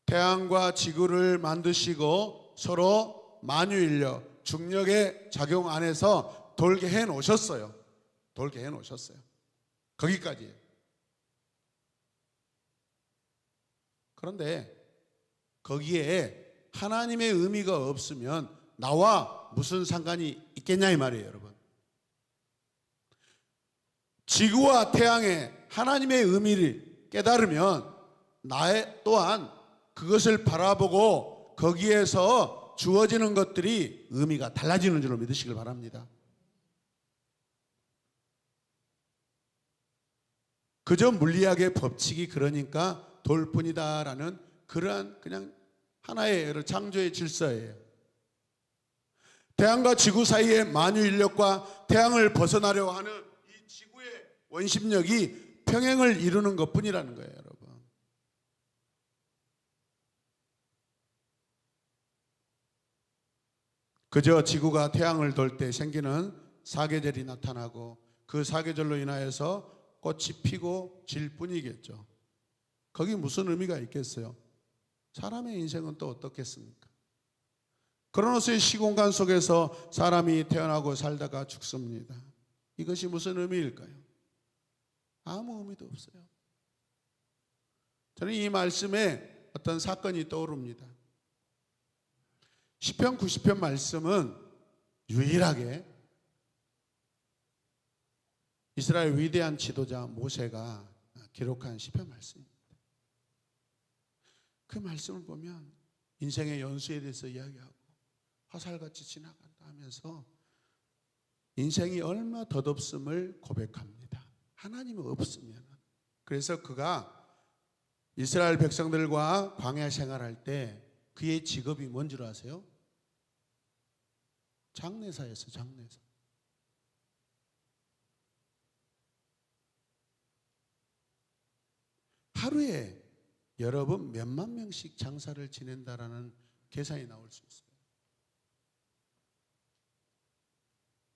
태양과 지구를 만드시고 서로 만유인력, 중력의 작용 안에서 돌게 해 놓으셨어요. 돌게 해 놓으셨어요. 거기까지예요. 그런데 거기에 하나님의 의미가 없으면 나와 무슨 상관이 있겠냐 이 말이에요, 여러분. 지구와 태양에 하나님의 의미를 깨달으면 나의 또한 그것을 바라보고 거기에서 주어지는 것들이 의미가 달라지는 줄로 믿으시길 바랍니다. 그저 물리학의 법칙이 그러니까 돌뿐이다라는 그러한 그냥 하나의 창조의 질서예요. 태양과 지구 사이의 만유인력과 태양을 벗어나려고 하는 이 지구의 원심력이 평행을 이루는 것뿐이라는 거예요, 여러분. 그저 지구가 태양을 돌 때 생기는 사계절이 나타나고 그 사계절로 인하여서 꽃이 피고 질 뿐이겠죠. 거기 무슨 의미가 있겠어요? 사람의 인생은 또 어떻겠습니까? 크로노스의 시공간 속에서 사람이 태어나고 살다가 죽습니다. 이것이 무슨 의미일까요? 아무 의미도 없어요. 저는 이 말씀에 어떤 사건이 떠오릅니다. 시편 90편 말씀은 유일하게 이스라엘 위대한 지도자 모세가 기록한 시편 말씀입니다. 그 말씀을 보면 인생의 연수에 대해서 이야기하고 화살같이 지나간다 하면서 인생이 얼마 덧없음을 고백합니다. 하나님이 없으면. 그래서 그가 이스라엘 백성들과 광야 생활할 때 그의 직업이 뭔 줄 아세요? 장례사였어요. 장례사. 하루에 여러분 몇만 명씩 장사를 지낸다라는 계산이 나올 수 있어요.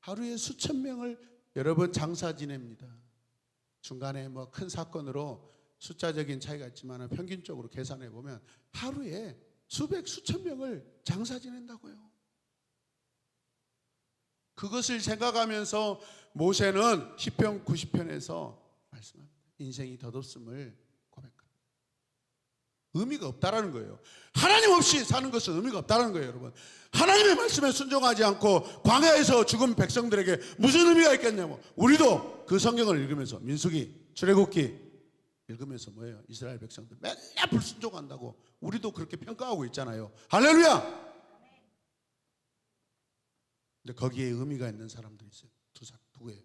하루에 수천 명을 여러분 장사 지냅니다. 중간에 뭐 큰 사건으로 숫자적인 차이가 있지만 평균적으로 계산해 보면 하루에 수천 명을 장사 지낸다고요. 그것을 생각하면서 모세는 시편 90편에서 말씀합니다. 인생이 덧없음을 고백합니다. 의미가 없다라는 거예요. 하나님 없이 사는 것은 의미가 없다는 거예요, 여러분. 하나님의 말씀에 순종하지 않고 광야에서 죽은 백성들에게 무슨 의미가 있겠냐고. 우리도 그 성경을 읽으면서 민수기, 출애굽기 읽으면서 뭐예요? 이스라엘 백성들 맨날 불순종한다고 우리도 그렇게 평가하고 있잖아요. 할렐루야! 근데 거기에 의미가 있는 사람들이 있어요. 누구예요?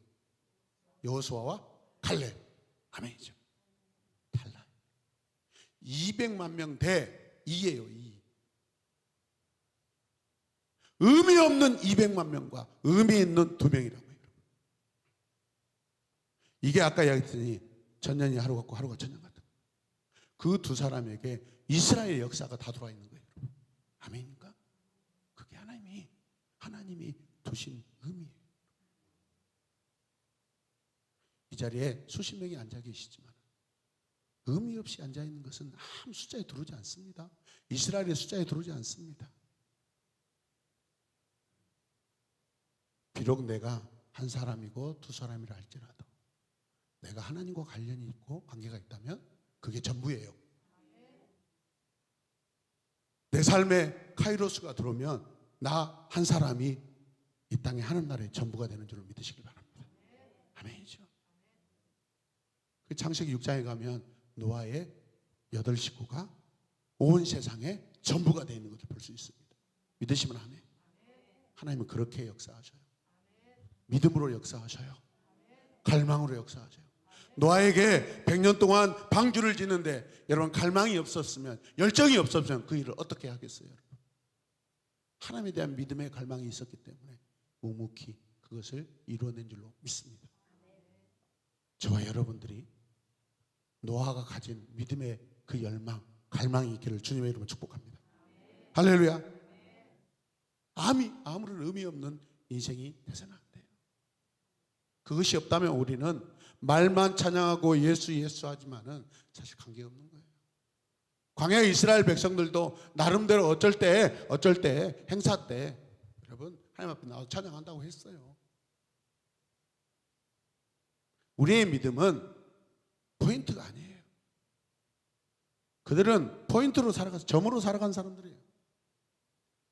여호수아와 칼렙. 아멘이죠. 달라요. 200만 명 대 2예요. 2. 의미 없는 200만 명과 의미 있는 2명이라고요. 이게 아까 이야기했더니 전년이 하루 같고 하루가 전년 같은 그 두 사람에게 이스라엘 역사가 다 들어와 있는 거예요. 아멘인가? 그게 하나님이 두신 의미예요. 이 자리에 수십 명이 앉아 계시지만 의미 없이 앉아 있는 것은 아무 숫자에 들어오지 않습니다. 이스라엘의 숫자에 들어오지 않습니다. 비록 내가 한 사람이고 두 사람이라 할지라도 내가 하나님과 관련이 있고 관계가 있다면 그게 전부예요. 내 삶에 카이로스가 들어오면 나 한 사람이 이 땅에 하는 나라의 전부가 되는 줄을 믿으시길 바랍니다. 아멘이죠. 그 창세기 6장에 가면 노아의 8식구가 온 세상에 전부가 되어 있는 것을 볼 수 있습니다. 믿으시면 아멘. 하나님은 그렇게 역사하셔요. 믿음으로 역사하셔요. 갈망으로 역사하셔요. 노아에게 100년 동안 방주를 짓는데 여러분 갈망이 없었으면, 열정이 없었으면 그 일을 어떻게 하겠어요? 여러분? 하나님에 대한 믿음의 갈망이 있었기 때문에 묵묵히 그것을 이루어낸 줄로 믿습니다. 저와 여러분들이 노아가 가진 믿음의 그 열망, 갈망이 있기를 주님의 이름으로 축복합니다. 할렐루야. 아무런 의미 없는 인생이 되서는 안 돼요. 그것이 없다면 우리는 말만 찬양하고 예수 하지만은 사실 관계가 없는 거예요. 광야의 이스라엘 백성들도 나름대로 어쩔 때 행사 때 여러분 하나님 앞에 나와서 찬양한다고 했어요. 우리의 믿음은 포인트가 아니에요. 그들은 포인트로 살아가서 점으로 살아간 사람들이에요.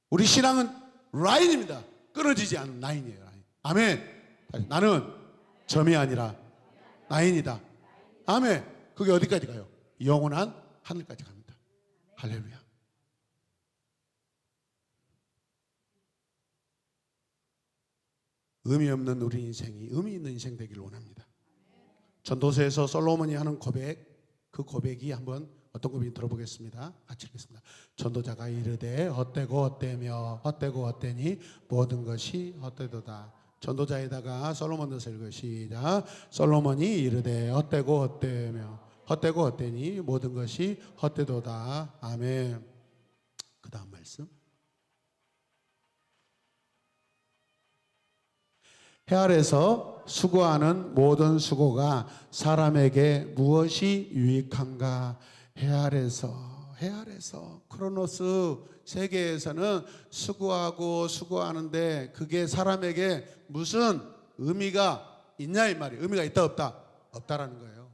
우리 신앙은 라인입니다. 끊어지지 않는 라인이에요. 라인. 아멘. 나는 점이 아니라 라인이다. 아멘. 그게 어디까지 가요? 영원한 하늘까지 갑니다. 할렐루야. 의미 없는 우리 인생이 의미 있는 인생 되기를 원합니다. 전도서에서 솔로몬이 하는 고백, 그 고백이 한번 어떤 고백인지 들어보겠습니다. 같이 읽겠습니다. 전도자가 이르되 헛되고 헛되며 헛되고 헛되니 모든 것이 헛되도다. 전도자에다가 솔로몬도 읽으 시작. 솔로몬이 이르되 헛되고 헛되며 헛되고 헛되니 모든 것이 헛되도다. 아멘. 그 다음 말씀. 해 아래서 수고하는 모든 수고가 사람에게 무엇이 유익한가? 해 아래서 크로노스 세계에서는 수고하는데 그게 사람에게 무슨 의미가 있냐 이 말이에요. 의미가 있다 없다? 없다라는 거예요.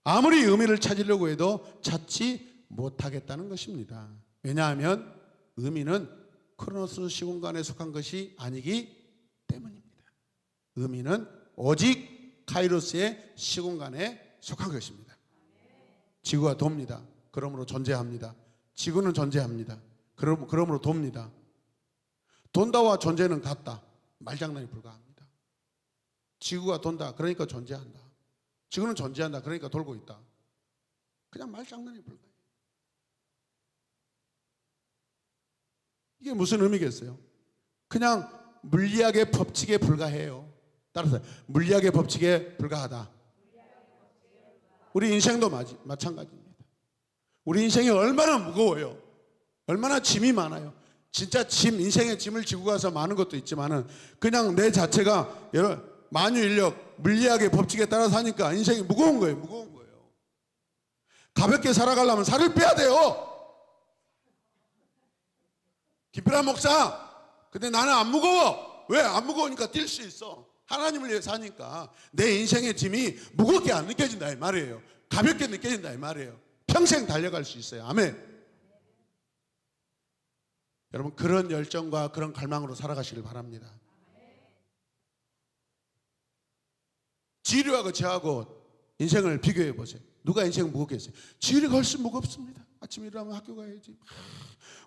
아무리 의미를 찾으려고 해도 찾지 못하겠다는 것입니다. 왜냐하면 의미는 크로노스 시공간에 속한 것이 아니기 때문입니다. 의미는 오직 카이로스의 시공간에 속한 것입니다. 지구가 돕니다. 그러므로 존재합니다. 지구는 존재합니다. 그러므로 돕니다. 돈다와 존재는 같다. 말장난이 불가합니다. 지구가 돈다. 그러니까 존재한다. 지구는 존재한다. 그러니까 돌고 있다. 그냥 말장난이 불가해요. 이게 무슨 의미겠어요? 그냥 물리학의 법칙에 불과해요. 따라서 물리학의 법칙에 불과하다. 우리 인생도 마찬가지입니다. 우리 인생이 얼마나 무거워요. 얼마나 짐이 많아요. 진짜 인생의 짐을 지고 가서 많은 것도 있지만은 그냥 내 자체가 만유인력 물리학의 법칙에 따라 사니까 인생이 무거운 거예요. 가볍게 살아가려면 살을 빼야 돼요. 김필환 목사, 근데 나는 안 무거워. 왜? 안 무거우니까 뛸 수 있어. 하나님을 위해 사니까 내 인생의 짐이 무겁게 안 느껴진다 이 말이에요. 가볍게 느껴진다 이 말이에요. 평생 달려갈 수 있어요. 아멘. 여러분 그런 열정과 그런 갈망으로 살아가시길 바랍니다. 지율이하고 저하고 인생을 비교해 보세요. 누가 인생 무겁게 했어요? 지율이가 훨씬 무겁습니다. 아침에 일어나면 학교 가야지.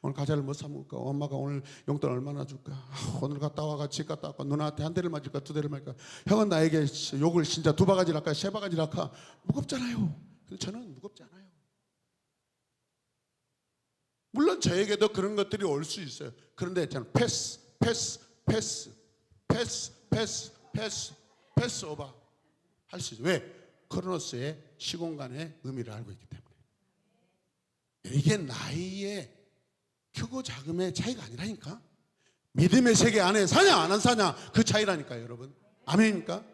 오늘 과자를 뭐 사 먹을까? 엄마가 오늘 용돈 얼마나 줄까? 오늘 갔다 와가 집 갔다 와가 누나한테 한 대를 맞을까? 두 대를 맞을까? 형은 나에게 욕을 진짜 2바가지를 할까? 3바가지를 할까? 무겁잖아요. 근데 저는 무겁지 않아요. 물론 저에게도 그런 것들이 올 수 있어요. 그런데 저는 패스 오버 할 수 있어요. 왜? 크로노스의 시공간의 의미를 알고 있기 때문에. 이게 나이의 크고 작음의 차이가 아니라니까. 믿음의 세계 안에 사냐 안 사냐 그 차이라니까요, 여러분. 아멘입니까?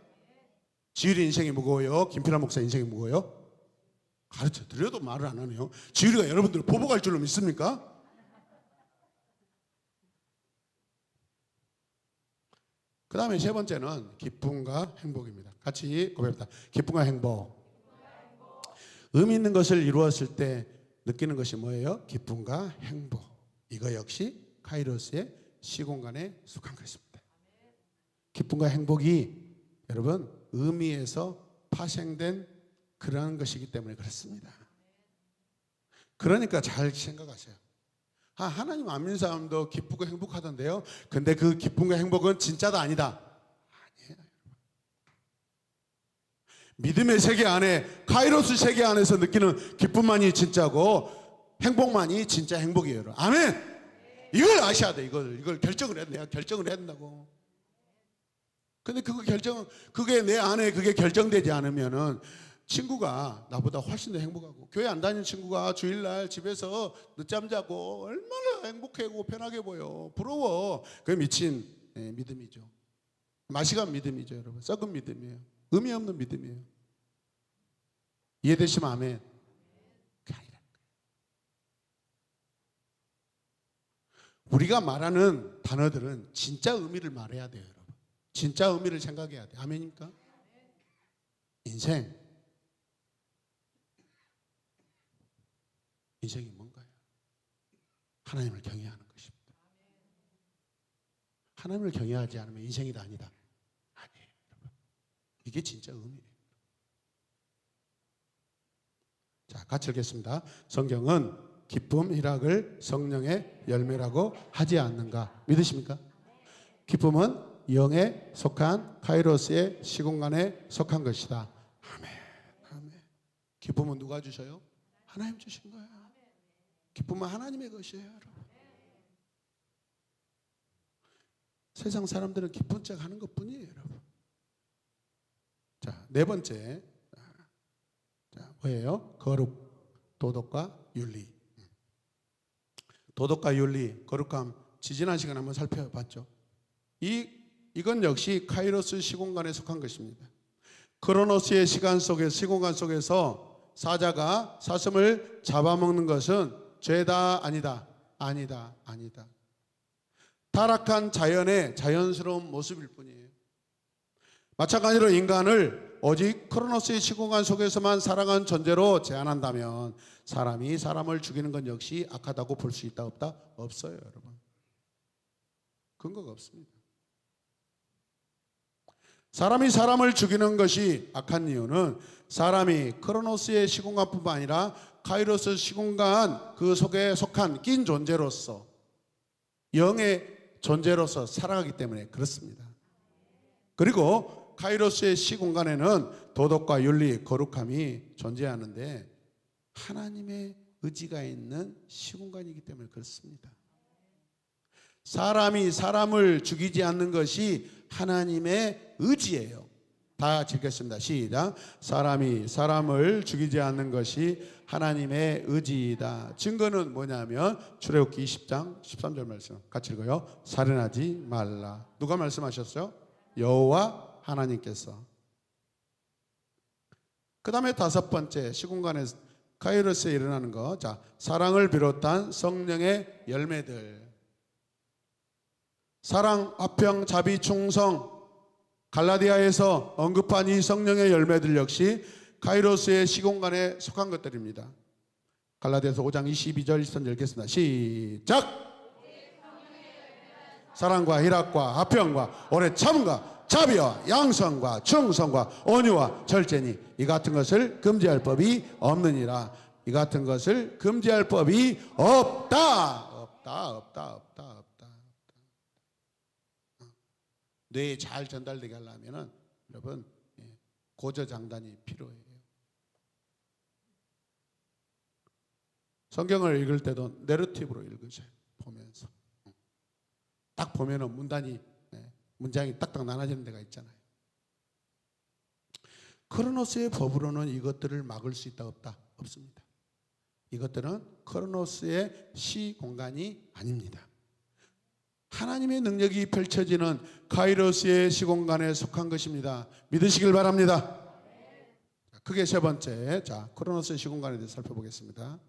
지율이 인생이 무거워요? 김필하 목사 인생이 무거워요? 가르쳐 드려도 말을 안 하네요. 지율이가 여러분들을 보복할 줄로 믿습니까? 그 다음에 세 번째는 기쁨과 행복입니다. 같이 고백합니다. 기쁨과 행복. 의미 있는 것을 이루었을 때 느끼는 것이 뭐예요? 기쁨과 행복. 이거 역시 카이로스의 시공간에 속한 것입니다. 기쁨과 행복이 여러분 의미에서 파생된 그러한 것이기 때문에 그렇습니다. 그러니까 잘 생각하세요. 하나님 안 믿는 사람도 기쁘고 행복하던데요. 근데 그 기쁨과 행복은 진짜다 아니다? 아니에요. 믿음의 세계 안에 카이로스 세계 안에서 느끼는 기쁨만이 진짜고 행복만이 진짜 행복이에요. 여러분. 아멘. 이걸 아셔야 돼. 이걸 결정을 해야 돼. 내가 결정을 해야 된다고. 근데 그게 내 안에 그게 결정되지 않으면은 친구가 나보다 훨씬 더 행복하고, 교회 안 다니는 친구가 주일날 집에서 늦잠 자고 얼마나 행복하고 편하게 보여. 부러워. 그게 미친 믿음이죠. 마시간 믿음이죠, 여러분. 썩은 믿음이에요. 의미 없는 믿음이에요. 이해되시면 아멘. 우리가 말하는 단어들은 진짜 의미를 말해야 돼요, 여러분. 진짜 의미를 생각해야 돼요. 아멘입니까? 인생이 뭔가요? 하나님을 경외하는 것입니다. 하나님을 경외하지 않으면 인생이다 아니다? 아니에요, 여러분. 이게 진짜 의미예요. 자, 같이 읽겠습니다. 성경은 기쁨, 희락을 성령의 열매라고 하지 않는가? 믿으십니까? 기쁨은 영에 속한 카이로스의 시공간에 속한 것이다. 아멘. 아멘. 기쁨은 누가 주셔요? 하나님 주신 거예요. 기쁨은 하나님의 것이에요, 여러분. 세상 사람들은 기쁜 척 하는 것 뿐이에요, 여러분. 자, 네 번째. 자, 뭐예요? 거룩, 도덕과 윤리. 도덕과 윤리, 거룩함. 지난 시간에 한번 살펴봤죠. 이건 역시 카이로스 시공간에 속한 것입니다. 크로노스의 시공간 속에서 사자가 사슴을 잡아먹는 것은 죄다 아니다. 아니다. 아니다. 타락한 자연의 자연스러운 모습일 뿐이에요. 마찬가지로 인간을 오직 크로노스의 시공간 속에서만 살아간 존재로 제한한다면 사람이 사람을 죽이는 건 역시 악하다고 볼 수 있다 없다? 없어요, 여러분. 근거가 없습니다. 사람이 사람을 죽이는 것이 악한 이유는 사람이 크로노스의 시공간뿐만 아니라 카이로스 시공간 그 속에 속한 낀 존재로서, 영의 존재로서 살아가기 때문에 그렇습니다. 그리고 카이로스의 시공간에는 도덕과 윤리, 거룩함이 존재하는데 하나님의 의지가 있는 시공간이기 때문에 그렇습니다. 사람이 사람을 죽이지 않는 것이 하나님의 의지예요. 다 같이 읽겠습니다. 시작. 사람이 사람을 죽이지 않는 것이 하나님의 의지이다. 증거는 뭐냐면 출애굽기 20장 13절 말씀 같이 읽어요. 살인하지 말라. 누가 말씀하셨어요? 여호와 하나님께서. 그 다음에 다섯 번째 시공간에 카이로스에 일어나는 것. 자, 사랑을 비롯한 성령의 열매들. 사랑, 화평, 자비, 충성. 갈라디아에서 언급한 이 성령의 열매들 역시 카이로스의 시공간에 속한 것들입니다. 갈라디아서 5장 22절 23절 읽겠습니다. 시작. 사랑과 희락과 화평과 오래 참음과 자비와 양성과 충성과 온유와 절제니 이 같은 것을 금지할 법이 없느니라. 이 같은 것을 금지할 법이 없다. 뇌에 잘 전달되게 하려면 여러분 고저장단이 필요해요. 성경을 읽을 때도 내러티브로 읽으세요. 보면서 딱 보면은 문장이 딱딱 나눠지는 데가 있잖아요. 크로노스의 법으로는 이것들을 막을 수 있다 없다? 없습니다. 이것들은 크로노스의 시공간이 아닙니다. 하나님의 능력이 펼쳐지는 카이로스의 시공간에 속한 것입니다. 믿으시길 바랍니다. 그게 세 번째, 자, 크로노스의 시공간에 대해서 살펴보겠습니다.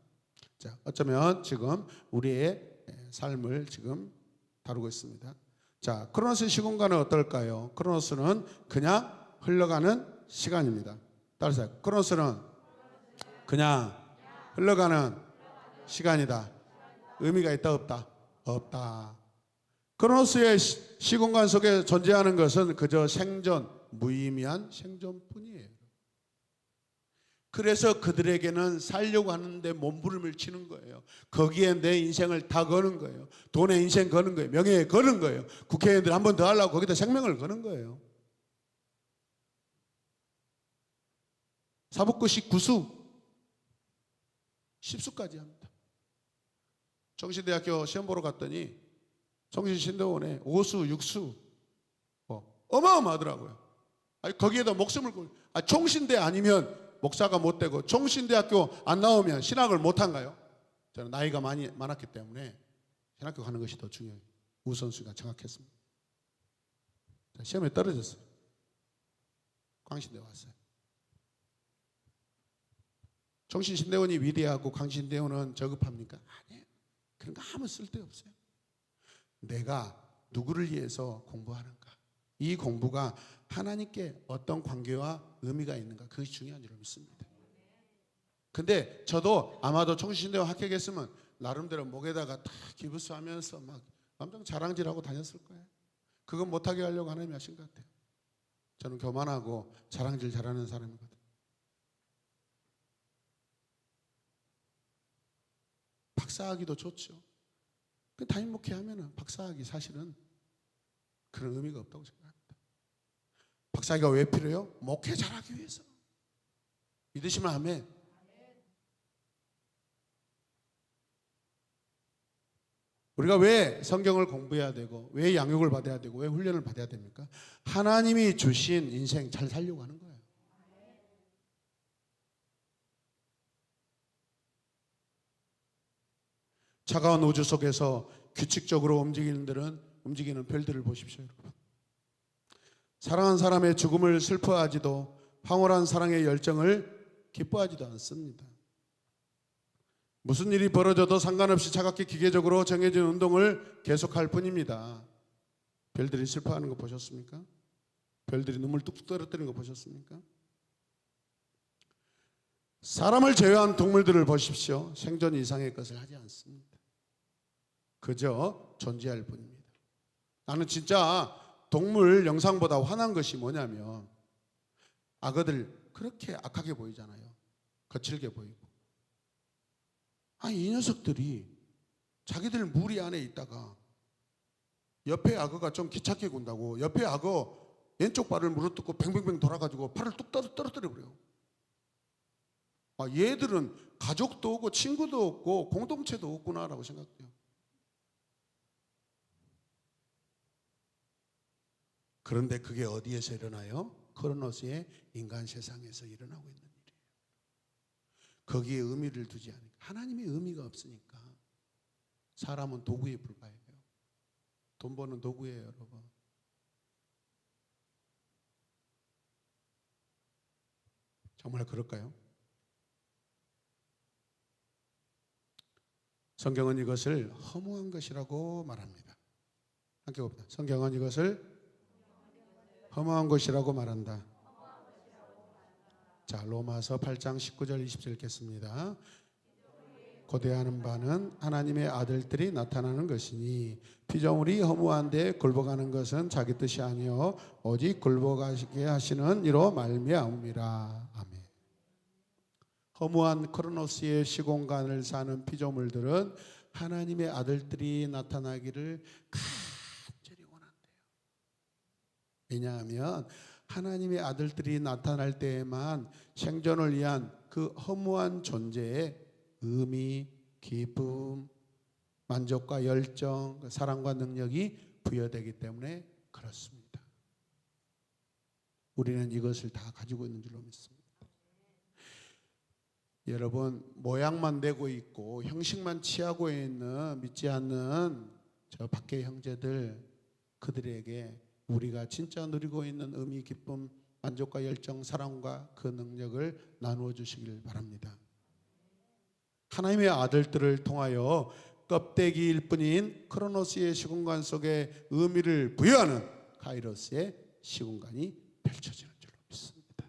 자, 어쩌면 지금 우리의 삶을 지금 다루고 있습니다. 자, 크로노스의 시공간은 어떨까요? 크로노스는 그냥 흘러가는 시간입니다. 따라서 크로노스는 그냥 흘러가는 시간이다. 의미가 있다 없다? 없다. 크로노스의 시공간 속에 존재하는 것은 그저 생존, 무의미한 생존뿐이에요. 그래서 그들에게는 살려고 하는데 몸부림을 치는 거예요. 거기에 내 인생을 다 거는 거예요. 돈에 인생 거는 거예요. 명예에 거는 거예요. 국회의원들 한 번 더 하려고 거기다 생명을 거는 거예요. 사법고시 9수, 10수까지 합니다. 정신대학교 시험 보러 갔더니 정신신대원에 5수, 6수 어마어마하더라고요. 아니, 거기에다 목숨을 걸고, 총신대 아니면 목사가 못 되고 총신대학교 안 나오면 신학을 못 한가요? 저는 나이가 많았기 때문에 신학교 가는 것이 더 중요해요. 우선순위가 정확했습니다. 시험에 떨어졌어요. 광신대 왔어요. 정신신대원이 위대하고 광신대원은 저급합니까? 아니에요. 그런 거 아무 쓸데없어요. 내가 누구를 위해서 공부하는가? 이 공부가 하나님께 어떤 관계와 의미가 있는가? 그것이 중요한 줄 믿습니다. 근데 저도 아마도 정신신대원 합격했으면 나름대로 목에다가 다 기부스하면서 막 엄청 자랑질하고 다녔을 거예요. 그건 못하게 하려고 하나님이 하신 것 같아요. 저는 교만하고 자랑질 잘하는 사람이거든요. 박사학위도 좋죠. 담임 목회하면 박사학위 사실은 그런 의미가 없다고 생각합니다. 박사학위가 왜 필요해요? 목회 잘하기 위해서. 믿으시면 아멘. 우리가 왜 성경을 공부해야 되고 왜 양육을 받아야 되고 왜 훈련을 받아야 됩니까? 하나님이 주신 인생 잘 살려고 하는 거예요. 차가운 우주 속에서 규칙적으로 움직이는 별들을 보십시오, 여러분. 사랑한 사람의 죽음을 슬퍼하지도 황홀한 사랑의 열정을 기뻐하지도 않습니다. 무슨 일이 벌어져도 상관없이 차갑게 기계적으로 정해진 운동을 계속할 뿐입니다. 별들이 슬퍼하는 거 보셨습니까? 별들이 눈물 뚝뚝 떨어뜨리는 거 보셨습니까? 사람을 제외한 동물들을 보십시오. 생존 이상의 것을 하지 않습니다. 그저 존재할 뿐입니다. 나는 진짜 동물 영상보다 화난 것이 뭐냐면 악어들 그렇게 악하게 보이잖아요. 거칠게 보이고. 이 녀석들이 자기들 무리 안에 있다가 옆에 악어가 좀 기차게 군다고 옆에 악어 왼쪽 발을 물어뜯고 뱅뱅뱅 돌아가지고 팔을 뚝 떨어뜨려 버려요. 얘들은 가족도 없고 친구도 없고 공동체도 없구나라고 생각돼요. 그런데 그게 어디에서 일어나요? 크로노스의 인간 세상에서 일어나고 있는 일이에요. 거기에 의미를 두지 않으니까. 하나님의 의미가 없으니까 사람은 도구에 불과해요. 돈 버는 도구예요, 여러분. 정말 그럴까요? 성경은 이것을 허무한 것이라고 말합니다. 함께 봅니다. 성경은 이것을 허무한 것이라고 말한다. 자, 로마서 8장 19절 20절 읽겠습니다. 고대하는 바는 하나님의 아들들이 나타나는 것이니 피조물이 허무한데 굴복하는 것은 자기 뜻이 아니요 오직 굴복하게 하시는 이로 말미암음이라. 아멘. 허무한 크로노스의 시공간을 사는 피조물들은 하나님의 아들들이 나타나기를 간절히 원한대요. 왜냐하면 하나님의 아들들이 나타날 때에만 생존을 위한 그 허무한 존재의 의미, 기쁨, 만족과 열정, 사랑과 능력이 부여되기 때문에 그렇습니다. 우리는 이것을 다 가지고 있는 줄로 믿습니다. 여러분, 모양만 내고 있고 형식만 취하고 있는 믿지 않는 저 밖의 형제들, 그들에게 우리가 진짜 누리고 있는 의미, 기쁨, 만족과 열정, 사랑과 그 능력을 나누어 주시길 바랍니다. 하나님의 아들들을 통하여 껍데기일 뿐인 크로노스의 시공간 속에 의미를 부여하는 카이로스의 시공간이 펼쳐지는 줄로 믿습니다.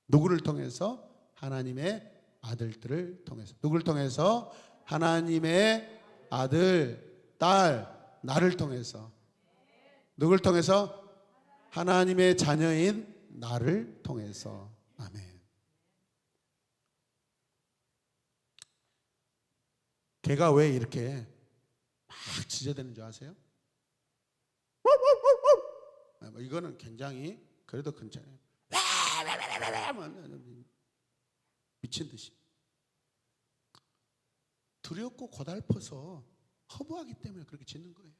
누구를 통해서? 하나님의 아들들을 통해서. 누구를 통해서? 하나님의 아들, 딸, 나를 통해서. 누구를 통해서? 하나님의 자녀인 나를 통해서. 아멘. 개가 왜 이렇게 막 짖어대는 줄 아세요? 이거는 굉장히 그래도 괜찮아요. 미친 듯이 두렵고 고달퍼서 허무하기 때문에 그렇게 짖는 거예요.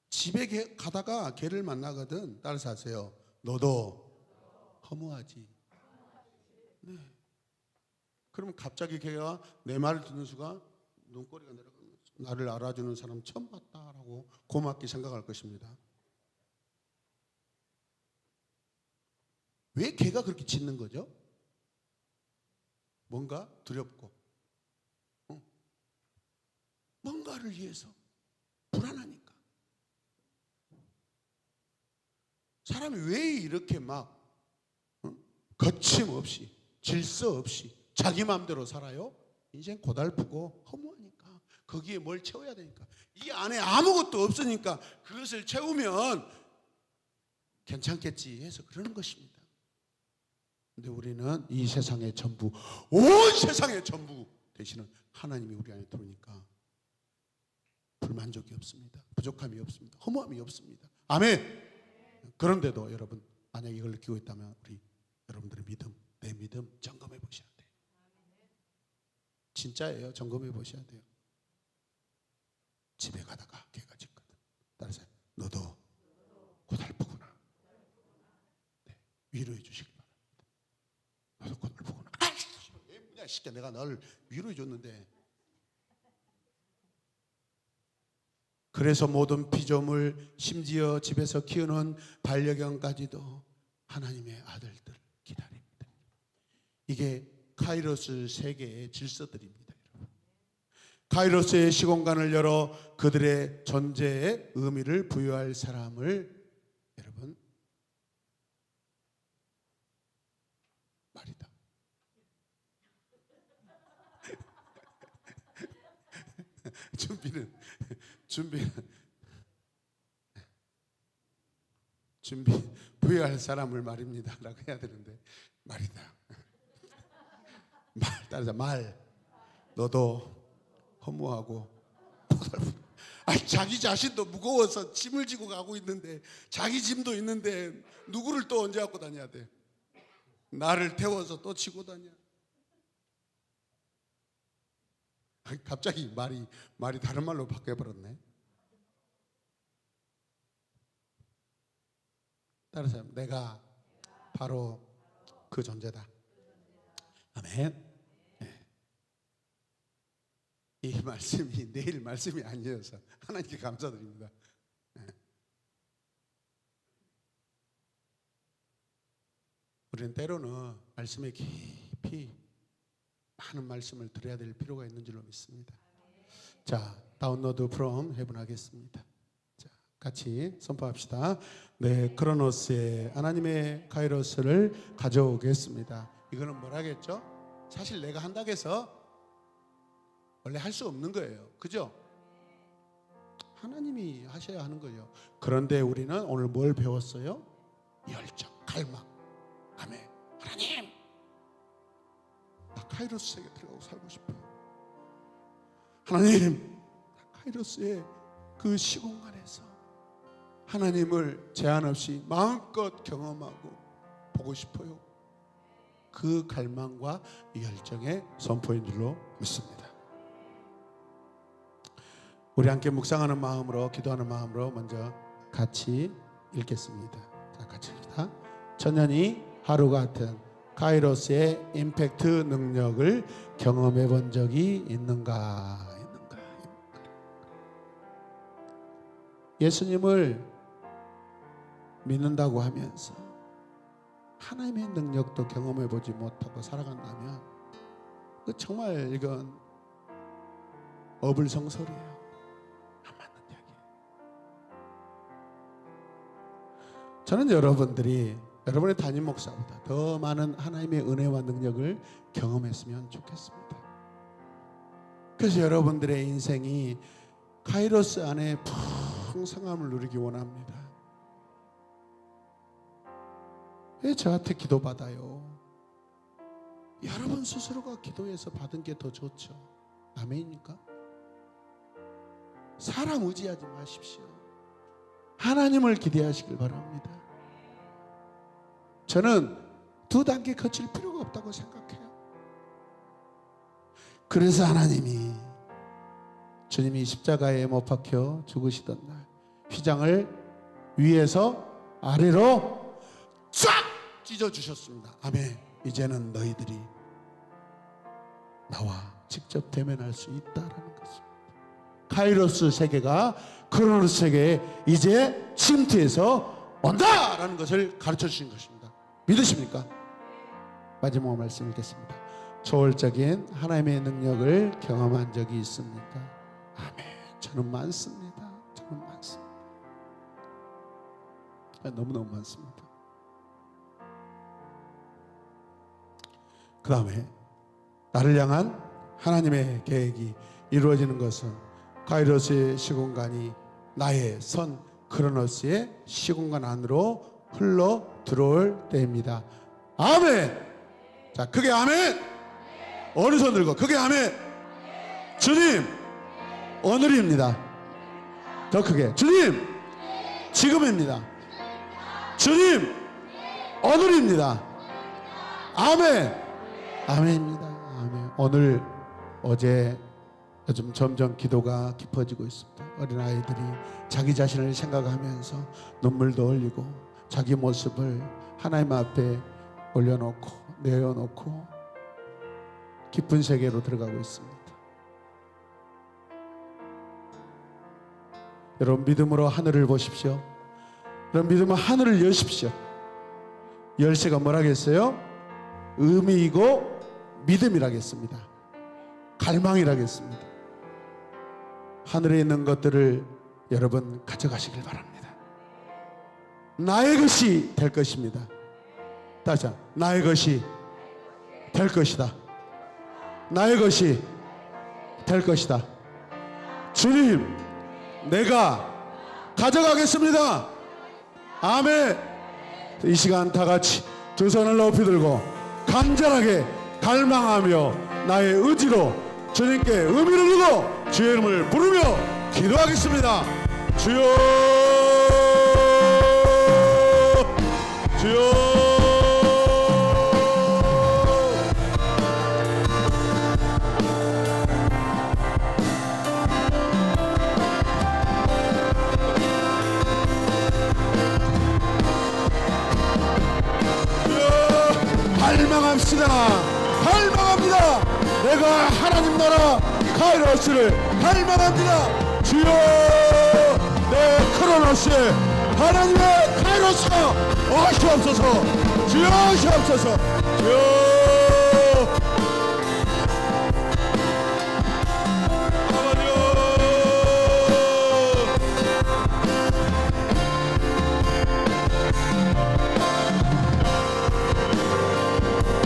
집에 가다가 개를 만나거든. 따라서 하세요. 너도 허무하지. 네. 그러면 갑자기 개가 내 말을 듣는 수가 눈꼬리가 내려가면 나를 알아주는 사람 처음 봤다라고 고맙게 생각할 것입니다. 왜 개가 그렇게 짖는 거죠? 뭔가 두렵고 뭔가를 위해서 불안하니까. 사람이 왜 이렇게 막 거침없이 질서 없이 자기 마음대로 살아요? 인생 고달프고 허무하니까. 거기에 뭘 채워야 되니까. 이 안에 아무것도 없으니까 그것을 채우면 괜찮겠지 해서 그러는 것입니다. 근데 우리는 이 세상의 전부, 온 세상의 전부 되시는 하나님이 우리 안에 들어오니까 불만족이 없습니다. 부족함이 없습니다. 허무함이 없습니다. 아멘. 그런데도 여러분, 만약 이걸 느끼고 있다면 우리 여러분들의 믿음, 내 믿음 점검해 보셔야 돼요. 진짜예요. 점검해 보셔야 돼요. 집에 가다가 개가 짖거든. 따라서 너도 고달프구나. 네, 위로해 주시기 바랍니다. 너도 고달프구나. 왜 뭐냐 시켜. 내가 너를 위로해 줬는데. 그래서 모든 피조물, 심지어 집에서 키우는 반려견까지도 하나님의 아들들을 기다립니다. 이게 카이로스 세계의 질서들입니다. 여러분. 카이로스의 시공간을 열어 그들의 존재에 의미를 부여할 사람을 여러분 말이다. 준비 부여할 사람을 말입니다 라고 해야 되는데 말이다. 말 따라서 말. 너도 허무하고 고달프. 아니, 자기 자신도 무거워서 짐을 지고 가고 있는데, 자기 짐도 있는데 누구를 또 언제 갖고 다녀야 돼? 나를 태워서 또 치고 다녀. 아니, 갑자기 말이 다른 말로 바뀌어버렸네. 따라서 내가 바로 그 존재다. 아멘. 네. 이 말씀이 내일 말씀이 아니어서 하나님께 감사드립니다. 네. 우리는 때로는 말씀에 깊이 많은 말씀을 드려야 될 필요가 있는 줄로 믿습니다. 자, 다운로드 from heaven 하겠습니다. 자, 같이 선포합시다. 네, 크로노스의 하나님의 카이로스를 가져오겠습니다. 이거는 뭐라겠죠? 사실 내가 한다고 해서 원래 할 수 없는 거예요. 그죠? 하나님이 하셔야 하는 거예요. 그런데 우리는 오늘 뭘 배웠어요? 열정, 갈망. 아멘. 하나님, 나 카이로스 세계 들어가고 살고 싶어요. 하나님, 나 카이로스의 그 시공간에서 하나님을 제한 없이 마음껏 경험하고 보고 싶어요. 그 갈망과 열정의 선포인 줄로 믿습니다. 우리 함께 묵상하는 마음으로, 기도하는 마음으로 먼저 같이 읽겠습니다. 자, 같이 읽다. 천년이 하루 같은 카이로스의 임팩트 능력을 경험해 본 적이 있는가? 예수님을 믿는다고 하면서 하나님의 능력도 경험해 보지 못하고 살아간다면 그 정말 이건 어불성설이에요. 안 맞는 이야기예요. 저는 여러분의 담임 목사보다 더 많은 하나님의 은혜와 능력을 경험했으면 좋겠습니다. 그래서 여러분들의 인생이 카이로스 안에 풍성함을 누리기 원합니다. 왜 저한테 기도받아요? 여러분 스스로가 기도해서 받은 게 더 좋죠. 아멘입니까? 사람 의지하지 마십시오. 하나님을 기대하시길 바랍니다. 저는 두 단계 거칠 필요가 없다고 생각해요. 그래서 하나님이 주님이 십자가에 못 박혀 죽으시던 날 휘장을 위에서 아래로 쫙 찢어주셨습니다. 아멘. 이제는 너희들이 나와 직접 대면할 수 있다라는 것입니다. 카이로스 세계가 크로노스 세계에 이제 침투해서 온다라는 것을 가르쳐 주신 것입니다. 믿으십니까? 마지막 말씀 읽겠습니다. 초월적인 하나님의 능력을 경험한 적이 있습니까? 아멘. 저는 많습니다. 저는 많습니다. 너무너무 많습니다. 그 다음에 나를 향한 하나님의 계획이 이루어지는 것은 카이로스의 시공간이 나의 선 크로노스의 시공간 안으로 흘러 들어올 때입니다. 아멘. 자, 크게 아멘. 어느 손 들고 크게 아멘. 주님, 오늘입니다. 더 크게 주님, 지금입니다. 주님, 오늘입니다. 아멘. 아멘입니다. 아멘. 오늘 어제 요즘 점점 기도가 깊어지고 있습니다. 어린아이들이 자기 자신을 생각하면서 눈물도 흘리고 자기 모습을 하나님 앞에 올려놓고 내려놓고 깊은 세계로 들어가고 있습니다. 여러분 믿음으로 하늘을 보십시오. 여러분 믿음으로 하늘을 여십시오. 열쇠가 뭐라겠어요? 의미이고 믿음이라겠습니다. 갈망이라겠습니다. 하늘에 있는 것들을 여러분 가져가시길 바랍니다. 나의 것이 될 것입니다. 다시 한번 나의 것이 될 것이다. 나의 것이 될 것이다. 주님, 내가 가져가겠습니다. 아멘. 이 시간 다 같이 두 손을 높이 들고 간절하게 갈망하며 나의 의지로 주님께 의미를 두고 주의 이름을 부르며 기도하겠습니다. 주여, 주여. 갈망합시다. 갈망합니다. 내가 하나님 나라 카이로스를 갈망합니다. 주여, 내 크로노스에 하나님의 카이로스가 오시옵소서. 주여 오시옵소서. 주여.